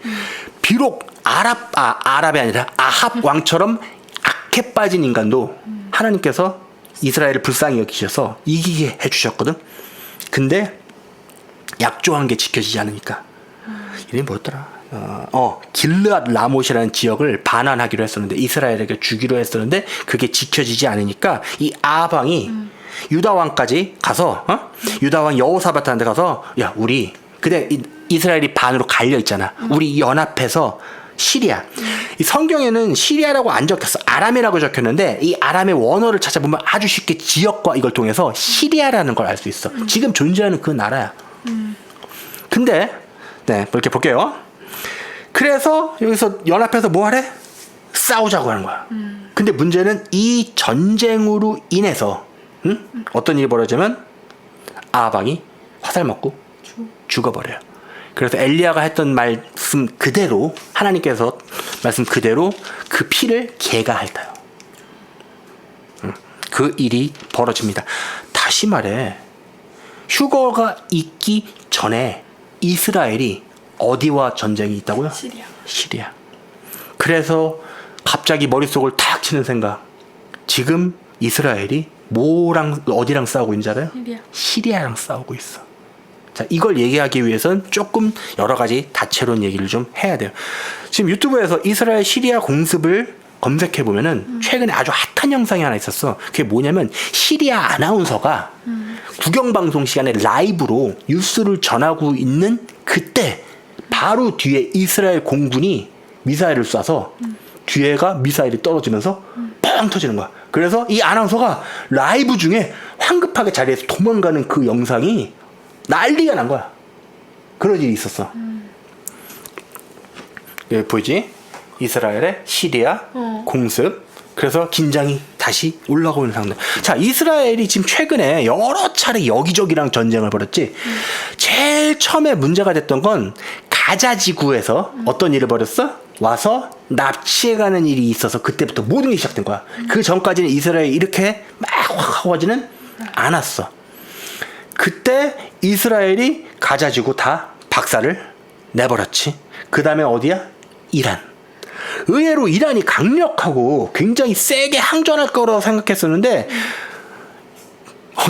비록 아랍이 아니라 아합 왕처럼 악해 빠진 인간도 하나님께서 이스라엘을 불쌍히 여기셔서 이기게 해주셨거든. 근데 약조한 게 지켜지지 않으니까. 이름이 뭐였더라? 길르앗 라못이라는 지역을 반환하기로 했었는데 이스라엘에게 주기로 했었는데 그게 지켜지지 않으니까 이 아합 왕이 유다 왕까지 가서 유다 왕 여호사밧한테 가서 야 우리 그때 이스라엘이 반으로 갈려 있잖아. 우리 연합해서 시리아. 이 성경에는 시리아라고 안 적혔어. 아람이라고 적혔는데 이 아람의 원어를 찾아보면 아주 쉽게 지역과 이걸 통해서 시리아라는 걸 알 수 있어. 지금 존재하는 그 나라야. 근데 네 이렇게 볼게요. 그래서 여기서 연합해서 뭐 하래? 싸우자고 하는 거야. 근데 문제는 이 전쟁으로 인해서 어떤 일이 벌어지면 아합 왕이 화살 맞고 죽어버려요. 그래서 엘리야가 했던 말씀 그대로 하나님께서 말씀 그대로 그 피를 개가 핥아요. 그 일이 벌어집니다. 다시 말해 휴거가 있기 전에 이스라엘이 어디와 전쟁이 있다고요? 시리아. 그래서 갑자기 머릿속을 탁 치는 생각. 지금 이스라엘이 어디랑 싸우고 있는지 알아요? 시리아랑 싸우고 있어. 자, 이걸 얘기하기 위해선 조금 여러 가지 다채로운 얘기를 좀 해야 돼요. 지금 유튜브에서 이스라엘 시리아 공습을 검색해 보면은 최근에 아주 핫한 영상이 하나 있었어. 그게 뭐냐면 시리아 아나운서가 국영방송 시간에 라이브로 뉴스를 전하고 있는 그때 바로 뒤에 이스라엘 공군이 미사일을 쏴서 뒤에가 미사일이 떨어지면서 뻥 터지는 거야. 그래서 이 아나운서가 라이브 중에 황급하게 자리에서 도망가는 그 영상이 난리가 난 거야. 그런 일이 있었어. 여기 보이지? 이스라엘의 시리아 공습. 그래서 긴장이 다시 올라오고 있는 상황. 자, 이스라엘이 지금 최근에 여러 차례 여기저기랑 전쟁을 벌였지. 제일 처음에 문제가 됐던 건 가자 지구에서 어떤 일을 벌였어? 와서 납치해가는 일이 있어서 그때부터 모든 게 시작된 거야. 그 전까지는 이스라엘이 이렇게 막 확 하지는 않았어. 그때 이스라엘이 가자 지구 다 박살을 내버렸지. 그 다음에 어디야? 이란. 의외로 이란이 강력하고 굉장히 세게 항전할 거라고 생각했었는데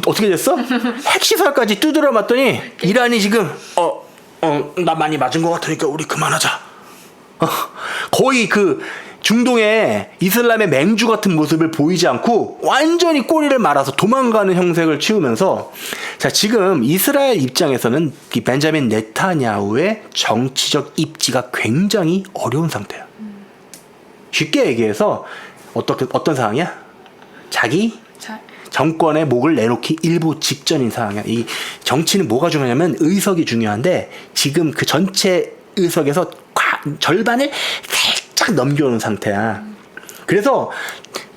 어떻게 됐어? 핵시설까지 두드려 맞더니 이란이 지금 나 많이 맞은 것 같으니까 우리 그만하자. 거의 그 중동의 이슬람의 맹주 같은 모습을 보이지 않고 완전히 꼬리를 말아서 도망가는 형색을 취하면서 자, 지금 이스라엘 입장에서는 이 벤자민 네타냐후의 정치적 입지가 굉장히 어려운 상태야. 쉽게 얘기해서 어떤 상황이야? 자기 정권의 목을 내놓기 일보 직전인 상황이야. 이 정치는 뭐가 중요하냐면 의석이 중요한데 지금 그 전체 의석에서 절반을 살짝 넘겨오는 상태야. 그래서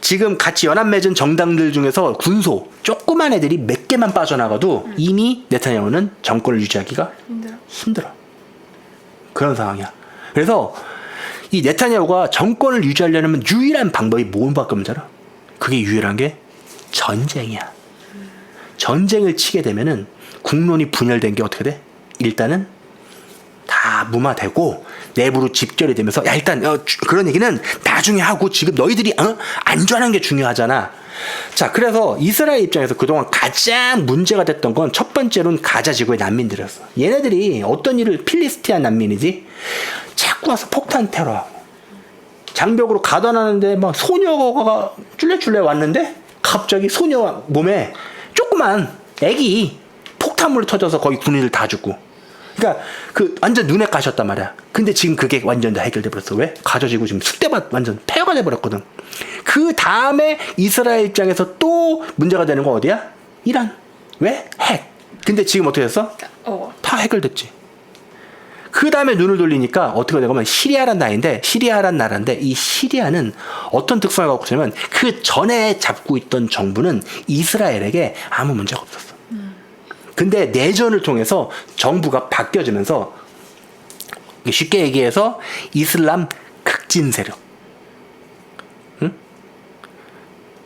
지금 같이 연합 맺은 정당들 중에서 군소 조그만 애들이 몇 개만 빠져나가도 이미 네타냐후는 정권을 유지하기가 힘들어. 그런 상황이야. 그래서 이 네타냐후가 정권을 유지하려면 유일한 방법이 뭔밖에 없는 줄 알아? 그게 유일한 게 전쟁이야. 전쟁을 치게 되면은 국론이 분열된 게 어떻게 돼? 일단은 다 무마되고 내부로 집결이 되면서 야 일단 그런 얘기는 나중에 하고 지금 너희들이 안전한 게 중요하잖아. 자, 그래서 이스라엘 입장에서 그동안 가장 문제가 됐던 건 첫 번째로는 가자 지구의 난민들이었어. 얘네들이 어떤 일을 필리스티안 난민이지? 자꾸 와서 폭탄 테러하고 장벽으로 가둬놨는데 막 소녀가 쫄래쫄래 왔는데 갑자기 소녀 몸에 조그만 애기 폭탄물이 터져서 거기 군인들 다 죽고. 그러니까 그 완전 눈에 까셨단 말이야. 근데 지금 그게 완전 다 해결돼 버렸어. 왜? 가져지고 지금 쑥대밭 완전 폐허가 돼 버렸거든. 그 다음에 이스라엘 입장에서 또 문제가 되는 건 어디야? 이란. 왜? 핵. 근데 지금 어떻게 됐어? 다 해결됐지. 그 다음에 눈을 돌리니까 어떻게 되냐면 시리아란 나라인데 이 시리아는 어떤 특성을 갖고 있냐면 그 전에 잡고 있던 정부는 이스라엘에게 아무 문제가 없었어. 근데 내전을 통해서 정부가 바뀌어지면서 쉽게 얘기해서 이슬람 극진 세력, 응?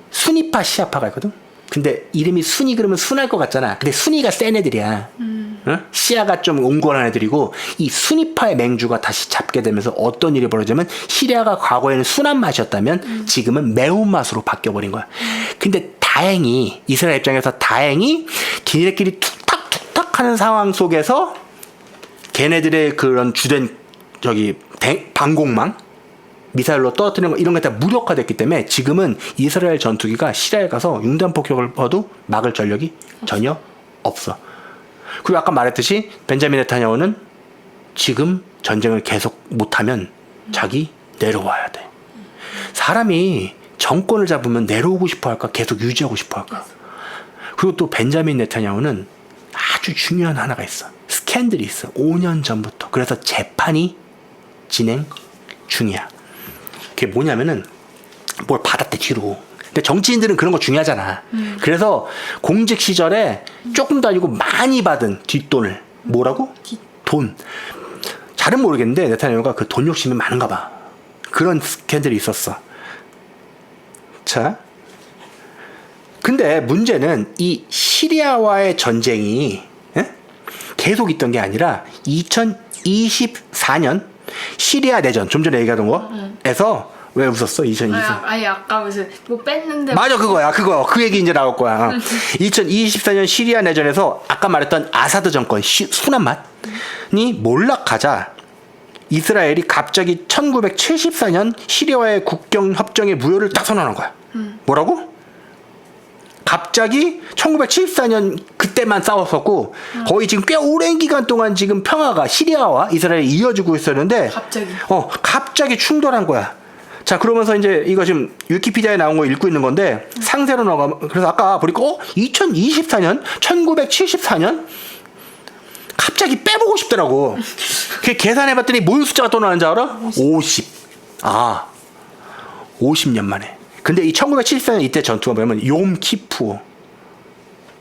수니파 시아파가 있거든. 근데 이름이 순위 그러면 순할 것 같잖아. 근데 순위가 센 애들이야. 응? 시아가 좀 온건한 애들이고 이 순위파의 맹주가 다시 잡게 되면서 어떤 일이 벌어지면 시리아가 과거에는 순한 맛이었다면 지금은 매운맛으로 바뀌어버린 거야. 근데 다행히 이스라엘 입장에서 다행히 걔네끼리 툭탁툭탁 하는 상황 속에서 걔네들의 그런 주된 방공망 미사일로 떨어뜨리는 거 이런 게 다 무력화됐기 때문에 지금은 이스라엘 전투기가 시리아에 가서 융단 폭격을 퍼도 막을 전력이 전혀 없어. 그리고 아까 말했듯이 벤자민 네타냐후는 지금 전쟁을 계속 못하면 자기 내려와야 돼. 사람이 정권을 잡으면 내려오고 싶어 할까? 계속 유지하고 싶어 할까? 그리고 또 벤자민 네타냐후는 아주 중요한 하나가 있어. 스캔들이 있어. 5년 전부터. 그래서 재판이 진행 중이야. 그게 뭐냐면은 뭘 받았대 뒤로. 근데 정치인들은 그런 거 중요하잖아. 그래서 공직 시절에 조금도 아니고 많이 받은 뒷돈을 뭐라고? 돈. 잘은 모르겠는데 네타냐후가 그 돈 욕심이 많은가 봐. 그런 스캔들이 있었어. 자, 근데 문제는 이 시리아와의 전쟁이 계속 있던 게 아니라 2024년 시리아 내전, 좀 전에 얘기하던 거에서 왜 웃었어? 2024. 아니 아까 무슨 뭐 뺐는데 맞아, 그거야. 그 얘기 이제 나올 거야. 2024년 시리아 내전에서 아까 말했던 아사드 정권 순한 맛이 몰락하자 이스라엘이 갑자기 1974년 시리아와의 국경 협정의 무효를 딱 선언한 거야. 뭐라고? 갑자기 1974년 그때만 싸웠었고 거의 지금 꽤 오랜 기간 동안 지금 평화가 시리아와 이스라엘이 이어지고 있었는데 갑자기 충돌한 거야. 자, 그러면서 이제 이거 지금 위키피디아에 나온 거 읽고 있는 건데 상세로 나가. 그래서 아까 보니까 2024년 1974년 갑자기 빼보고 싶더라고. 그 계산해봤더니 뭔 숫자가 또 나왔는지 알아? 50. 50년 만에. 근데 이 1974년 이때 전투가 뭐냐면 욤키푸어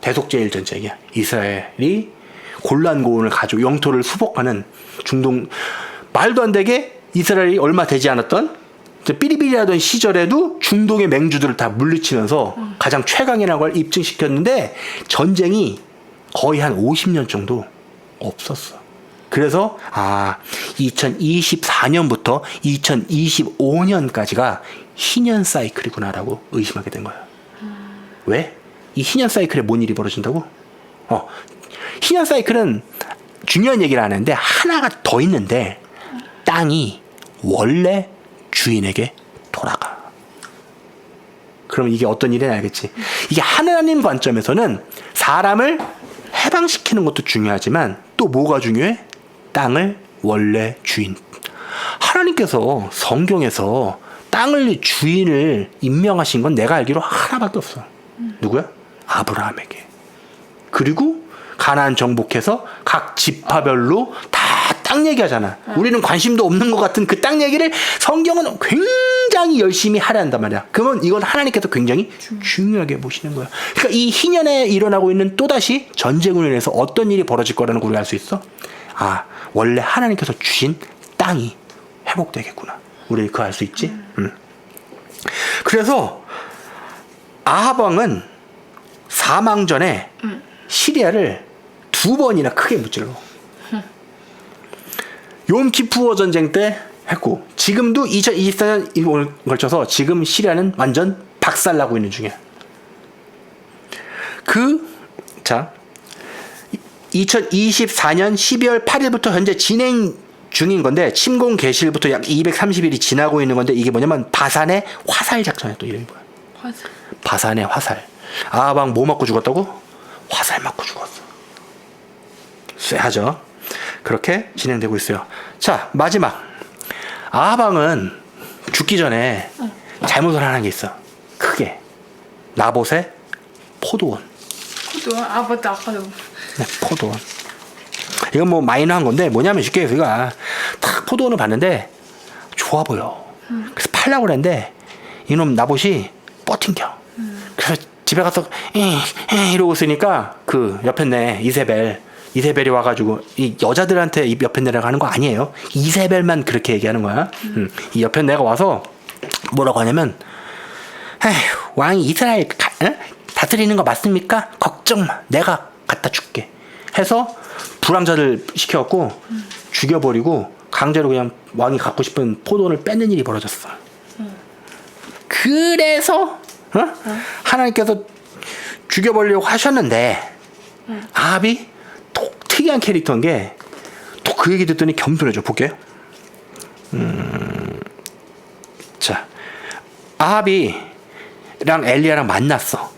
대속제일 전쟁이야. 이스라엘이 골란 고원을 가지고 영토를 수복하는 중동 말도 안 되게 이스라엘이 얼마 되지 않았던 삐리삐리하던 시절에도 중동의 맹주들을 다 물리치면서 가장 최강이라는 걸 입증시켰는데 전쟁이 거의 한 50년 정도 없었어. 그래서 2024년부터 2025년까지가 희년 사이클이구나라고 의심하게 된 거야. 왜? 이 희년 사이클에 뭔 일이 벌어진다고? 희년 사이클은 중요한 얘기를 하는데 하나가 더 있는데 땅이 원래 주인에게 돌아가. 그럼 이게 어떤 일인지 알겠지? 이게 하나님 관점에서는 사람을 해방시키는 것도 중요하지만 또 뭐가 중요해? 땅을 원래 주인. 하나님께서 성경에서 땅을 주인을 임명하신 건 내가 알기로 하나밖에 없어. 누구야? 아브라함에게. 그리고 가나안 정복해서 각 지파별로 다 땅 얘기하잖아. 우리는 관심도 없는 것 같은 그 땅 얘기를 성경은 굉장히 열심히 하려 한단 말이야. 그러면 이건 하나님께서 굉장히 중요하게 보시는 거야. 그러니까 이 희년에 일어나고 있는 또다시 전쟁으로 인해서 어떤 일이 벌어질 거라는 걸 우리가 알 수 있어? 아, 원래 하나님께서 주신 땅이 회복되겠구나. 우리 그거 알 수 있지? 그래서 아합 왕은 사망 전에 시리아를 2번이나 크게 무찔러. 욤키푸어 전쟁 때 했고, 지금도 2024년 걸쳐서 지금 시리아는 완전 박살나고 있는 중이야. 2024년 12월 8일부터 현재 진행 중인 건데, 침공 개시일부터 약 230일이 지나고 있는 건데, 이게 뭐냐면 바산의 화살 작전이야. 또 이름이 뭐야? 화살. 바산의 화살. 아합 왕 뭐 맞고 죽었다고? 화살 맞고 죽었어. 쎄하죠. 그렇게 진행되고 있어요. 자, 마지막. 아합 왕은 죽기 전에 잘못을 하는 게 있어. 크게. 나봇의 포도원. 포도원? 아 맞다 아까도. 네, 포도원. 이건 뭐 마이너한 건데, 뭐냐면 쉽게 우리가 딱 포도원을 봤는데 좋아 보여. 그래서 팔려고 그랬는데 이놈 나봇이 뻗팅겨. 그래서 집에 가서 이러고 있으니까 그 옆에 내 이세벨이 와가지고, 이 여자들한테 이 옆에 내라고 하는 거 아니에요. 이세벨만 그렇게 얘기하는 거야. 이 옆에 내가 와서 뭐라고 하냐면, 에휴, 왕이 이스라엘 다스리는 거 맞습니까? 걱정 마, 내가 갖다 줄게 해서 불황자를 시켜갖고 죽여버리고 강제로 그냥 왕이 갖고 싶은 포도원을 뺏는 일이 벌어졌어. 그래서 하나님께서 죽여버리려고 하셨는데, 아합이 또 특이한 캐릭터인 게, 또 그 얘기 듣더니 겸손해져. 볼게요. 자, 아합이랑 엘리야랑 만났어.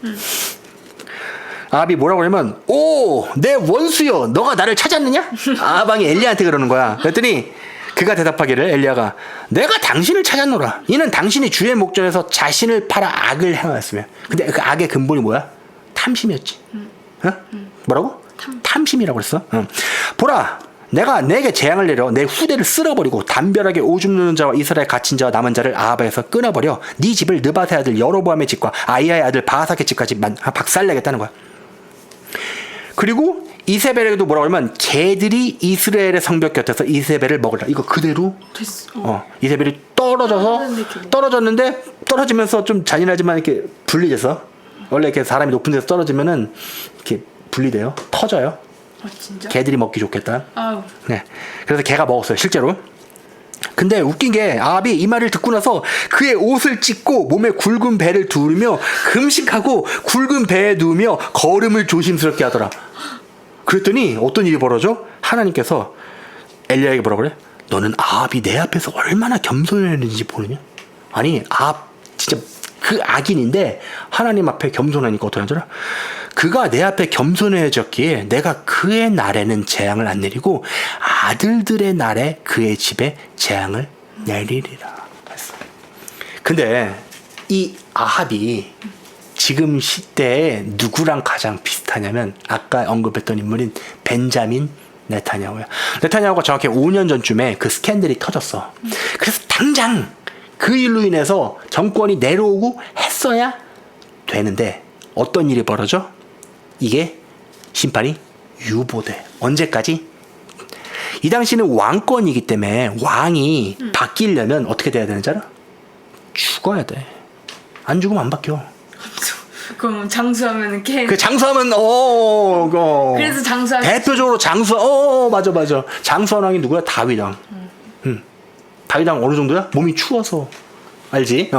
아합이 뭐라고 하냐면, 오, 내 원수여, 너가 나를 찾았느냐? 아합왕이 엘리야한테 그러는 거야. 그랬더니 그가 대답하기를, 엘리야가, 내가 당신을 찾았노라. 이는 당신이 주의 목전에서 자신을 팔아 악을 행하였으며. 근데 그 악의 근본이 뭐야? 탐심이었지. 뭐라고? 탐심이라고 그랬어. 보라, 내가 내게 재앙을 내려 내 후대를 쓸어버리고 담벼락에 오줌 누는 자와 이스라엘 갇힌 자와 남은 자를 아합에서 끊어버려 네 집을 느바세 아들 여로보암의 집과 아이야의 아들 바하삭의 집까지 박살내겠다는 거야. 그리고 이세벨에게도 뭐라고 하면, 개들이 이스라엘의 성벽 곁에서 이세벨을 먹으라. 이거 그대로 됐어. 이세벨이 떨어졌는데, 떨어지면서 좀 잔인하지만 이렇게 분리돼서, 원래 이렇게 사람이 높은 데서 떨어지면은 이렇게 분리돼요. 터져요. 아 진짜? 개들이 먹기 좋겠다. 아우. 네. 그래서 개가 먹었어요, 실제로. 근데 웃긴 게, 아합이 이 말을 듣고 나서 그의 옷을 찢고 몸에 굵은 배를 두르며 금식하고 굵은 배에 누우며 걸음을 조심스럽게 하더라. 그랬더니 어떤 일이 벌어져? 하나님께서 엘리야에게 뭐라고 그래? 너는 아합이 내 앞에서 얼마나 겸손했는지 보느냐? 아니, 아합 진짜 그 악인인데 하나님 앞에 겸손하니까 어떻게 하더라? 그가 내 앞에 겸손해졌기에 내가 그의 날에는 재앙을 안 내리고 아들들의 날에 그의 집에 재앙을 내리리라 했어. 근데 이 아합이 지금 시대에 누구랑 가장 비슷하냐면, 아까 언급했던 인물인 벤자민 네타냐후야. 네타냐후가 정확히 5년 전쯤에 그 스캔들이 터졌어. 그래서 당장 그 일로 인해서 정권이 내려오고 했어야 되는데, 어떤 일이 벌어져? 이게 심판이 유보돼. 언제까지? 이 당시는 왕권이기 때문에 왕이 바뀌려면 어떻게 돼야 되는지 알아? 죽어야 돼. 안 죽으면 안 바뀌어. 그럼 장수하면은 개. 그 장수하면 그래서 장수하면 대표적으로 맞아. 장수한 왕이 누구야? 다윗왕. 다윗왕 어느 정도야? 몸이 추워서. 알지?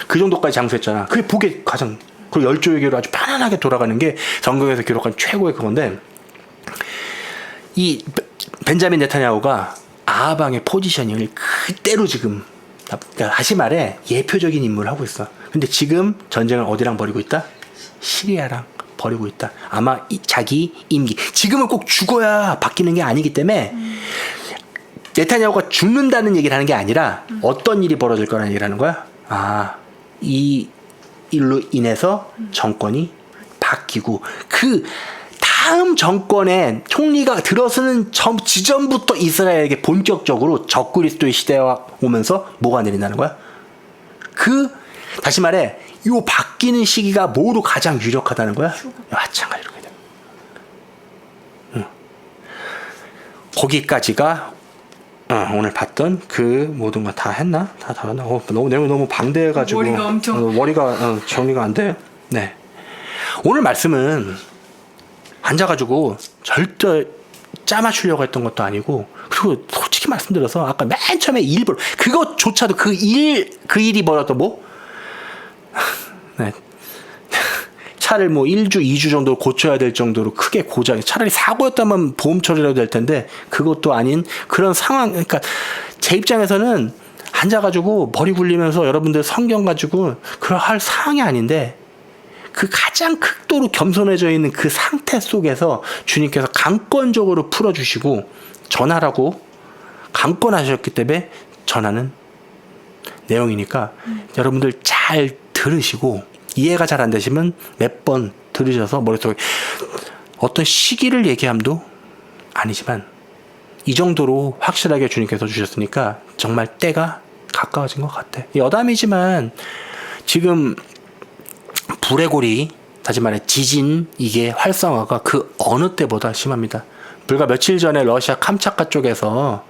그 정도까지 장수했잖아. 그게 복의 가장, 그리고 열조에게로 아주 편안하게 돌아가는 게 성경에서 기록한 최고의 그건데, 이 벤자민 네타냐후가 아합 왕의 포지셔닝을 그대로 지금, 그러니까 다시 말해 예표적인 인물을 하고 있어. 근데 지금 전쟁을 어디랑 벌이고 있다? 시리아랑 벌이고 있다. 아마 자기 임기, 지금은 꼭 죽어야 바뀌는 게 아니기 때문에 네타냐후가 죽는다는 얘기를 하는 게 아니라 어떤 일이 벌어질 거라는 얘기를 하는 거야. 이 일로 인해서 정권이 바뀌고, 그 다음 정권에 총리가 들어서는 지점부터 이스라엘에게 본격적으로 적그리스도의 시대가 오면서 뭐가 내린다는 거야? 다시 말해, 요 바뀌는 시기가 뭐로 가장 유력하다는 거야? 마찬가지로. 거기까지가 오늘 봤던 그 모든 거 다 했나? 다 했나? 너무 내용이 너무 방대해가지고 머리가 엄청 머리가 정리가 안 돼. 네. 오늘 말씀은 앉아가지고 절대 짜맞추려고 했던 것도 아니고, 그리고 솔직히 말씀드려서 아까 맨 처음에 일부러 그것조차도 그 일이 뭐라도 뭐 네. 차를 뭐 1주, 2주 정도 고쳐야 될 정도로 크게 고장, 차라리 사고였다면 보험 처리라도 될 텐데 그것도 아닌 그런 상황. 그러니까 제 입장에서는 앉아가지고 머리 굴리면서 여러분들 성경 가지고 그럴 상황이 아닌데, 그 가장 극도로 겸손해져 있는 그 상태 속에서 주님께서 강권적으로 풀어주시고 전하라고 강권하셨기 때문에 전하는 내용이니까 여러분들 잘 들으시고, 이해가 잘 안 되시면 몇 번 들으셔서 머릿속에 어떤 시기를 얘기함도 아니지만 이 정도로 확실하게 주님께서 주셨으니까 정말 때가 가까워진 것 같아. 여담이지만 지금 불의 고리, 다시 말해 지진, 이게 활성화가 그 어느 때보다 심합니다. 불과 며칠 전에 러시아 캄차카 쪽에서,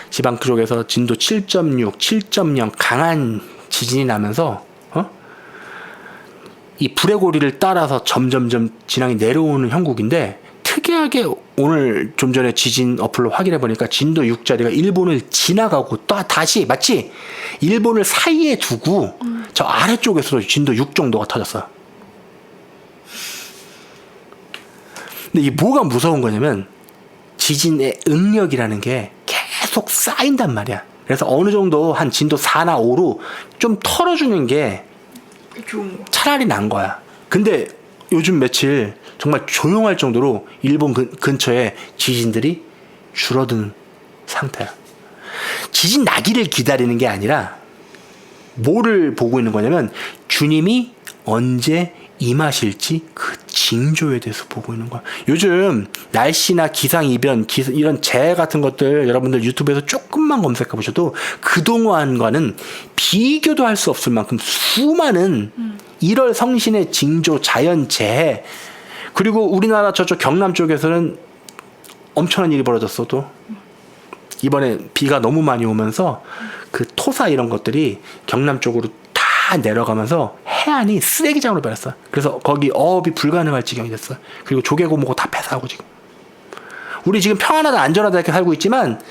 지방 쪽에서 진도 7.6, 7.0 강한 지진이 나면서 이 불의 고리를 따라서 점점점 진앙이 내려오는 형국인데, 특이하게 오늘 좀 전에 지진 어플로 확인해 보니까 진도 6짜리가 일본을 지나가고 또 다시 마치 일본을 사이에 두고 저 아래쪽에서도 진도 6 정도가 터졌어. 근데 이 뭐가 무서운 거냐면 지진의 응력이라는 게 계속 쌓인단 말이야. 그래서 어느 정도 한 진도 4나 5로 좀 털어주는 게 좋은 거. 차라리 난 거야. 근데 요즘 며칠 정말 조용할 정도로 일본 근처에 지진들이 줄어든 상태야. 지진 나기를 기다리는 게 아니라 뭐를 보고 있는 거냐면 주님이 언제 임하실지 그 징조에 대해서 보고 있는 거야. 요즘 날씨나 기상이변, 이런 재해 같은 것들 여러분들 유튜브에서 조금만 검색해 보셔도 그동안과는 비교도 할 수 없을 만큼 수많은 1월 성신의 징조, 자연재해, 그리고 우리나라 저쪽 경남 쪽에서는 엄청난 일이 벌어졌어. 또 이번에 비가 너무 많이 오면서 그 토사 이런 것들이 경남 쪽으로 다 내려가면서 해안이 쓰레기장으로 변했어. 그래서 거기 어업이 불가능할 지경이 됐어. 그리고 조개고모고 다 폐사하고 지금. 우리 지금 평안하다 안전하다 이렇게 살고 있지만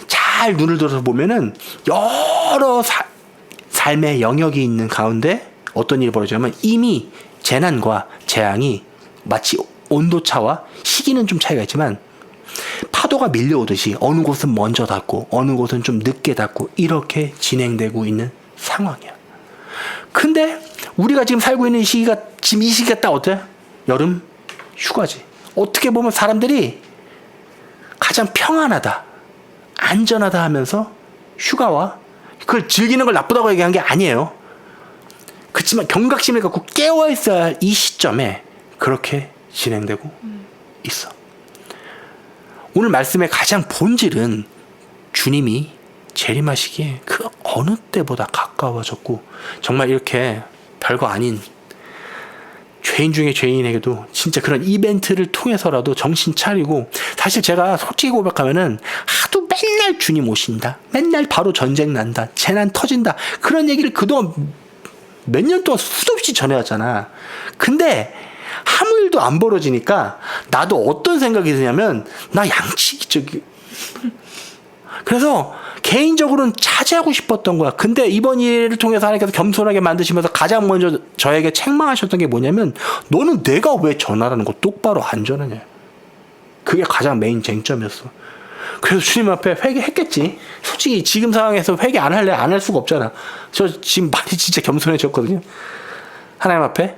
잘 눈을 들어서 보면은 여러 삶의 영역이 있는 가운데 어떤 일이 벌어지냐면 이미 재난과 재앙이 마치 온도차와 시기는 좀 차이가 있지만 파도가 밀려오듯이 어느 곳은 먼저 닿고 어느 곳은 좀 늦게 닿고 이렇게 진행되고 있는 상황이야. 근데 우리가 지금 살고 있는 시기가, 지금 이 시기가 딱 어때? 여름 휴가지. 어떻게 보면 사람들이 가장 평안하다, 안전하다 하면서 휴가와 그걸 즐기는 걸 나쁘다고 얘기한 게 아니에요. 그렇지만 경각심을 갖고 깨어 있어야 할 이 시점에 그렇게 진행되고 있어. 오늘 말씀의 가장 본질은 주님이 재림하시기에 그 어느 때보다 가까워졌고, 정말 이렇게 별거 아닌 죄인 중에 죄인에게도 진짜 그런 이벤트를 통해서라도 정신 차리고, 사실 제가 솔직히 고백하면은 하도 맨날 주님 오신다, 맨날 바로 전쟁 난다, 재난 터진다, 그런 얘기를 그동안 몇 년 동안 수도 없이 전해왔잖아. 근데 아무 일도 안 벌어지니까 나도 어떤 생각이 드냐면, 나 양치기 그래서 개인적으로는 자제하고 싶었던 거야. 근데 이번 일을 통해서 하나님께서 겸손하게 만드시면서 가장 먼저 저에게 책망하셨던 게 뭐냐면, 너는 내가 왜 전하라는 거 똑바로 안 전하냐. 그게 가장 메인 쟁점이었어. 그래서 주님 앞에 회개했겠지. 솔직히 지금 상황에서 회개 안 할래? 안 할 수가 없잖아. 저 지금 많이 진짜 겸손해졌거든요. 하나님 앞에.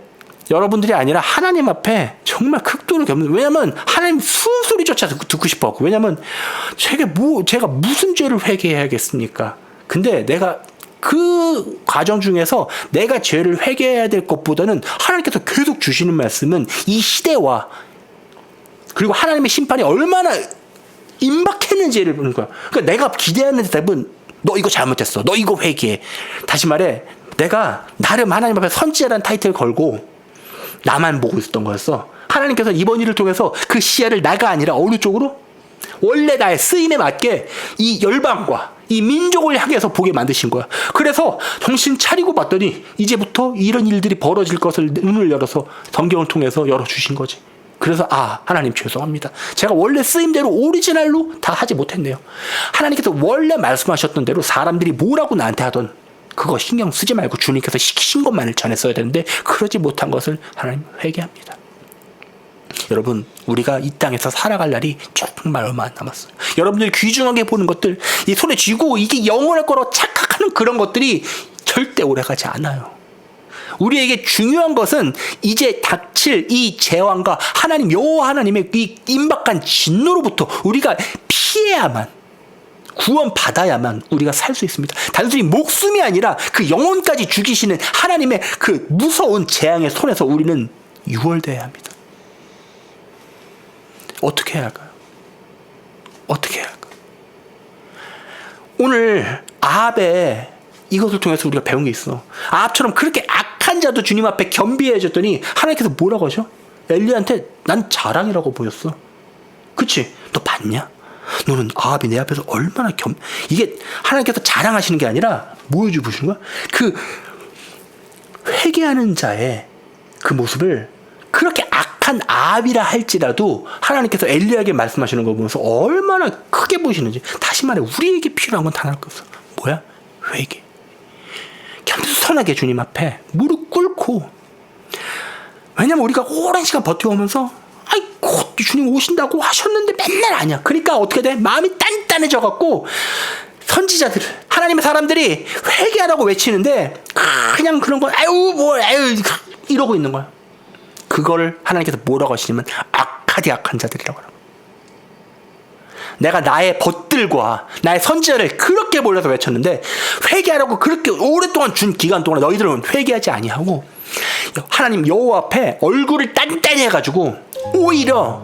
여러분들이 아니라 하나님 앞에 정말 극도로 겸손. 왜냐면 하나님 숨소리조차 듣고 싶어갖고. 왜냐면 제가 무슨 죄를 회개해야겠습니까? 근데 내가 그 과정 중에서 내가 죄를 회개해야 될 것보다는 하나님께서 계속 주시는 말씀은 이 시대와 그리고 하나님의 심판이 얼마나 임박했는지를 보는 거야. 그러니까 내가 기대하는 대답은 너 이거 잘못했어, 너 이거 회개해. 다시 말해, 내가 나름 하나님 앞에 선지자라는 타이틀을 걸고 나만 보고 있었던 거였어. 하나님께서 이번 일을 통해서 그 시야를 나가 아니라 어느 쪽으로? 원래 나의 쓰임에 맞게 이 열방과 이 민족을 향해서 보게 만드신 거야. 그래서 정신 차리고 봤더니 이제부터 이런 일들이 벌어질 것을 눈을 열어서 성경을 통해서 열어주신 거지. 그래서 하나님 죄송합니다. 제가 원래 쓰임대로 오리지널로 다 하지 못했네요. 하나님께서 원래 말씀하셨던 대로 사람들이 뭐라고 나한테 하던 그거 신경 쓰지 말고 주님께서 시키신 것만을 전했어야 되는데 그러지 못한 것을 하나님 회개합니다. 여러분, 우리가 이 땅에서 살아갈 날이 정말 얼마 안 남았어요. 여러분들이 귀중하게 보는 것들, 이 손에 쥐고 이게 영원할 거라고 착각하는 그런 것들이 절대 오래가지 않아요. 우리에게 중요한 것은 이제 닥칠 이 재앙과 하나님 여호와 하나님의 이 임박한 진노로부터 우리가 피해야만, 구원받아야만 우리가 살 수 있습니다. 단순히 목숨이 아니라 그 영혼까지 죽이시는 하나님의 그 무서운 재앙의 손에서 우리는 유월되어야 합니다. 어떻게 해야 할까요? 어떻게 해야 할까요? 오늘 아합의 이것을 통해서 우리가 배운 게 있어. 아합처럼 그렇게 악한 자도 주님 앞에 겸비해졌더니 하나님께서 뭐라고 하죠? 엘리야한테 난 자랑이라고 보였어. 그치? 너 봤냐? 너는 아합이 내 앞에서 얼마나 이게 하나님께서 자랑하시는 게 아니라 뭐여주 보시는 거야? 그 회개하는 자의 그 모습을 그렇게 악한 아합이라 할지라도 하나님께서 엘리야에게 말씀하시는 거 보면서 얼마나 크게 보시는지. 다시 말해, 우리에게 필요한 건 단 하나 없어. 뭐야? 회개. 겸손하게 주님 앞에 무릎 꿇고. 왜냐면 우리가 오랜 시간 버텨오면서 곧 주님 오신다고 하셨는데 맨날 아니야. 그러니까 어떻게 돼? 마음이 단단해져 갖고 선지자들, 하나님의 사람들이 회개하라고 외치는데 그냥 그런 거 이러고 있는 거야. 그거를 하나님께서 뭐라고 하시냐면 악한 자들이라고 하라고. 내가 나의 벗들과 나의 선지자를 그렇게 몰라서 외쳤는데 회개하라고 그렇게 오랫동안 준 기간 동안 너희들은 회개하지 아니하고 하나님 여호와 앞에 얼굴을 단단히 해가지고 오히려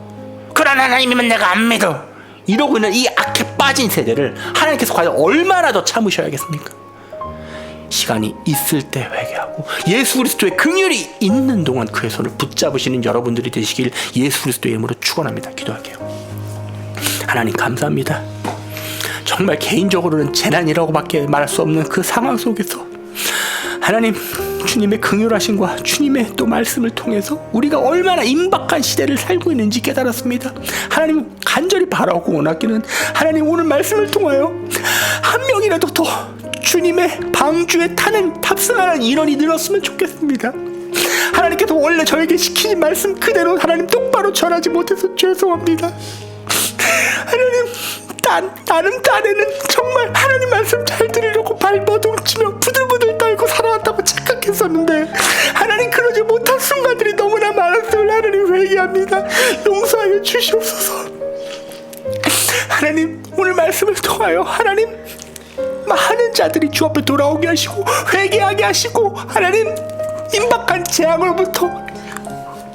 그런 하나님이면 내가 안 믿어 이러고 있는 이 악에 빠진 세대를 하나님께서 과연 얼마나 더 참으셔야겠습니까? 시간이 있을 때 회개하고 예수 그리스도의 긍휼이 있는 동안 그의 손을 붙잡으시는 여러분들이 되시길 예수 그리스도의 이름으로 축원합니다. 기도할게요. 하나님 감사합니다. 정말 개인적으로는 재난이라고밖에 말할 수 없는 그 상황 속에서 하나님 주님의 긍휼하심과 주님의 또 말씀을 통해서 우리가 얼마나 임박한 시대를 살고 있는지 깨달았습니다. 하나님 간절히 바라고 원하기는 하나님 오늘 말씀을 통하여 한 명이라도 더 주님의 방주에 탑승하는 인원이 늘었으면 좋겠습니다. 하나님께서 원래 저에게 시키신 말씀 그대로 하나님 똑바로 전하지 못해서 죄송합니다. 하나님 나는 딴에는 정말 하나님 말씀 잘 들으려고 발버둥치며 부들부들 떨고 살아왔다고 착각했었는데 하나님 그러지 못한 순간들이 너무나 많았음을 하나님 회개합니다. 용서하여 주시옵소서. 하나님 오늘 말씀을 통하여 하나님 많은 자들이 주 앞에 돌아오게 하시고 회개하게 하시고 하나님 임박한 재앙으로부터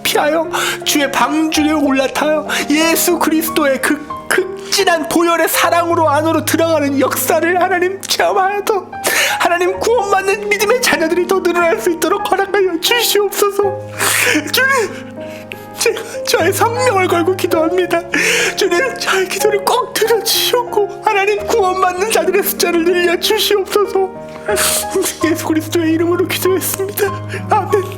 피하여 주의 방주에 올라타요 예수 그리스도의 그 극진한 보혈의 사랑으로 안으로 들어가는 역사를 하나님 체험하여도 하나님 구원받는 믿음의 자녀들이 더 늘어날 수 있도록 허락하여 주시옵소서. 주님 제가 저의 성명을 걸고 기도합니다. 주님 저의 기도를 꼭 들어주시옵고 하나님 구원받는 자들의 숫자를 늘려주시옵소서. 예수 그리스도의 이름으로 기도했습니다. 아멘.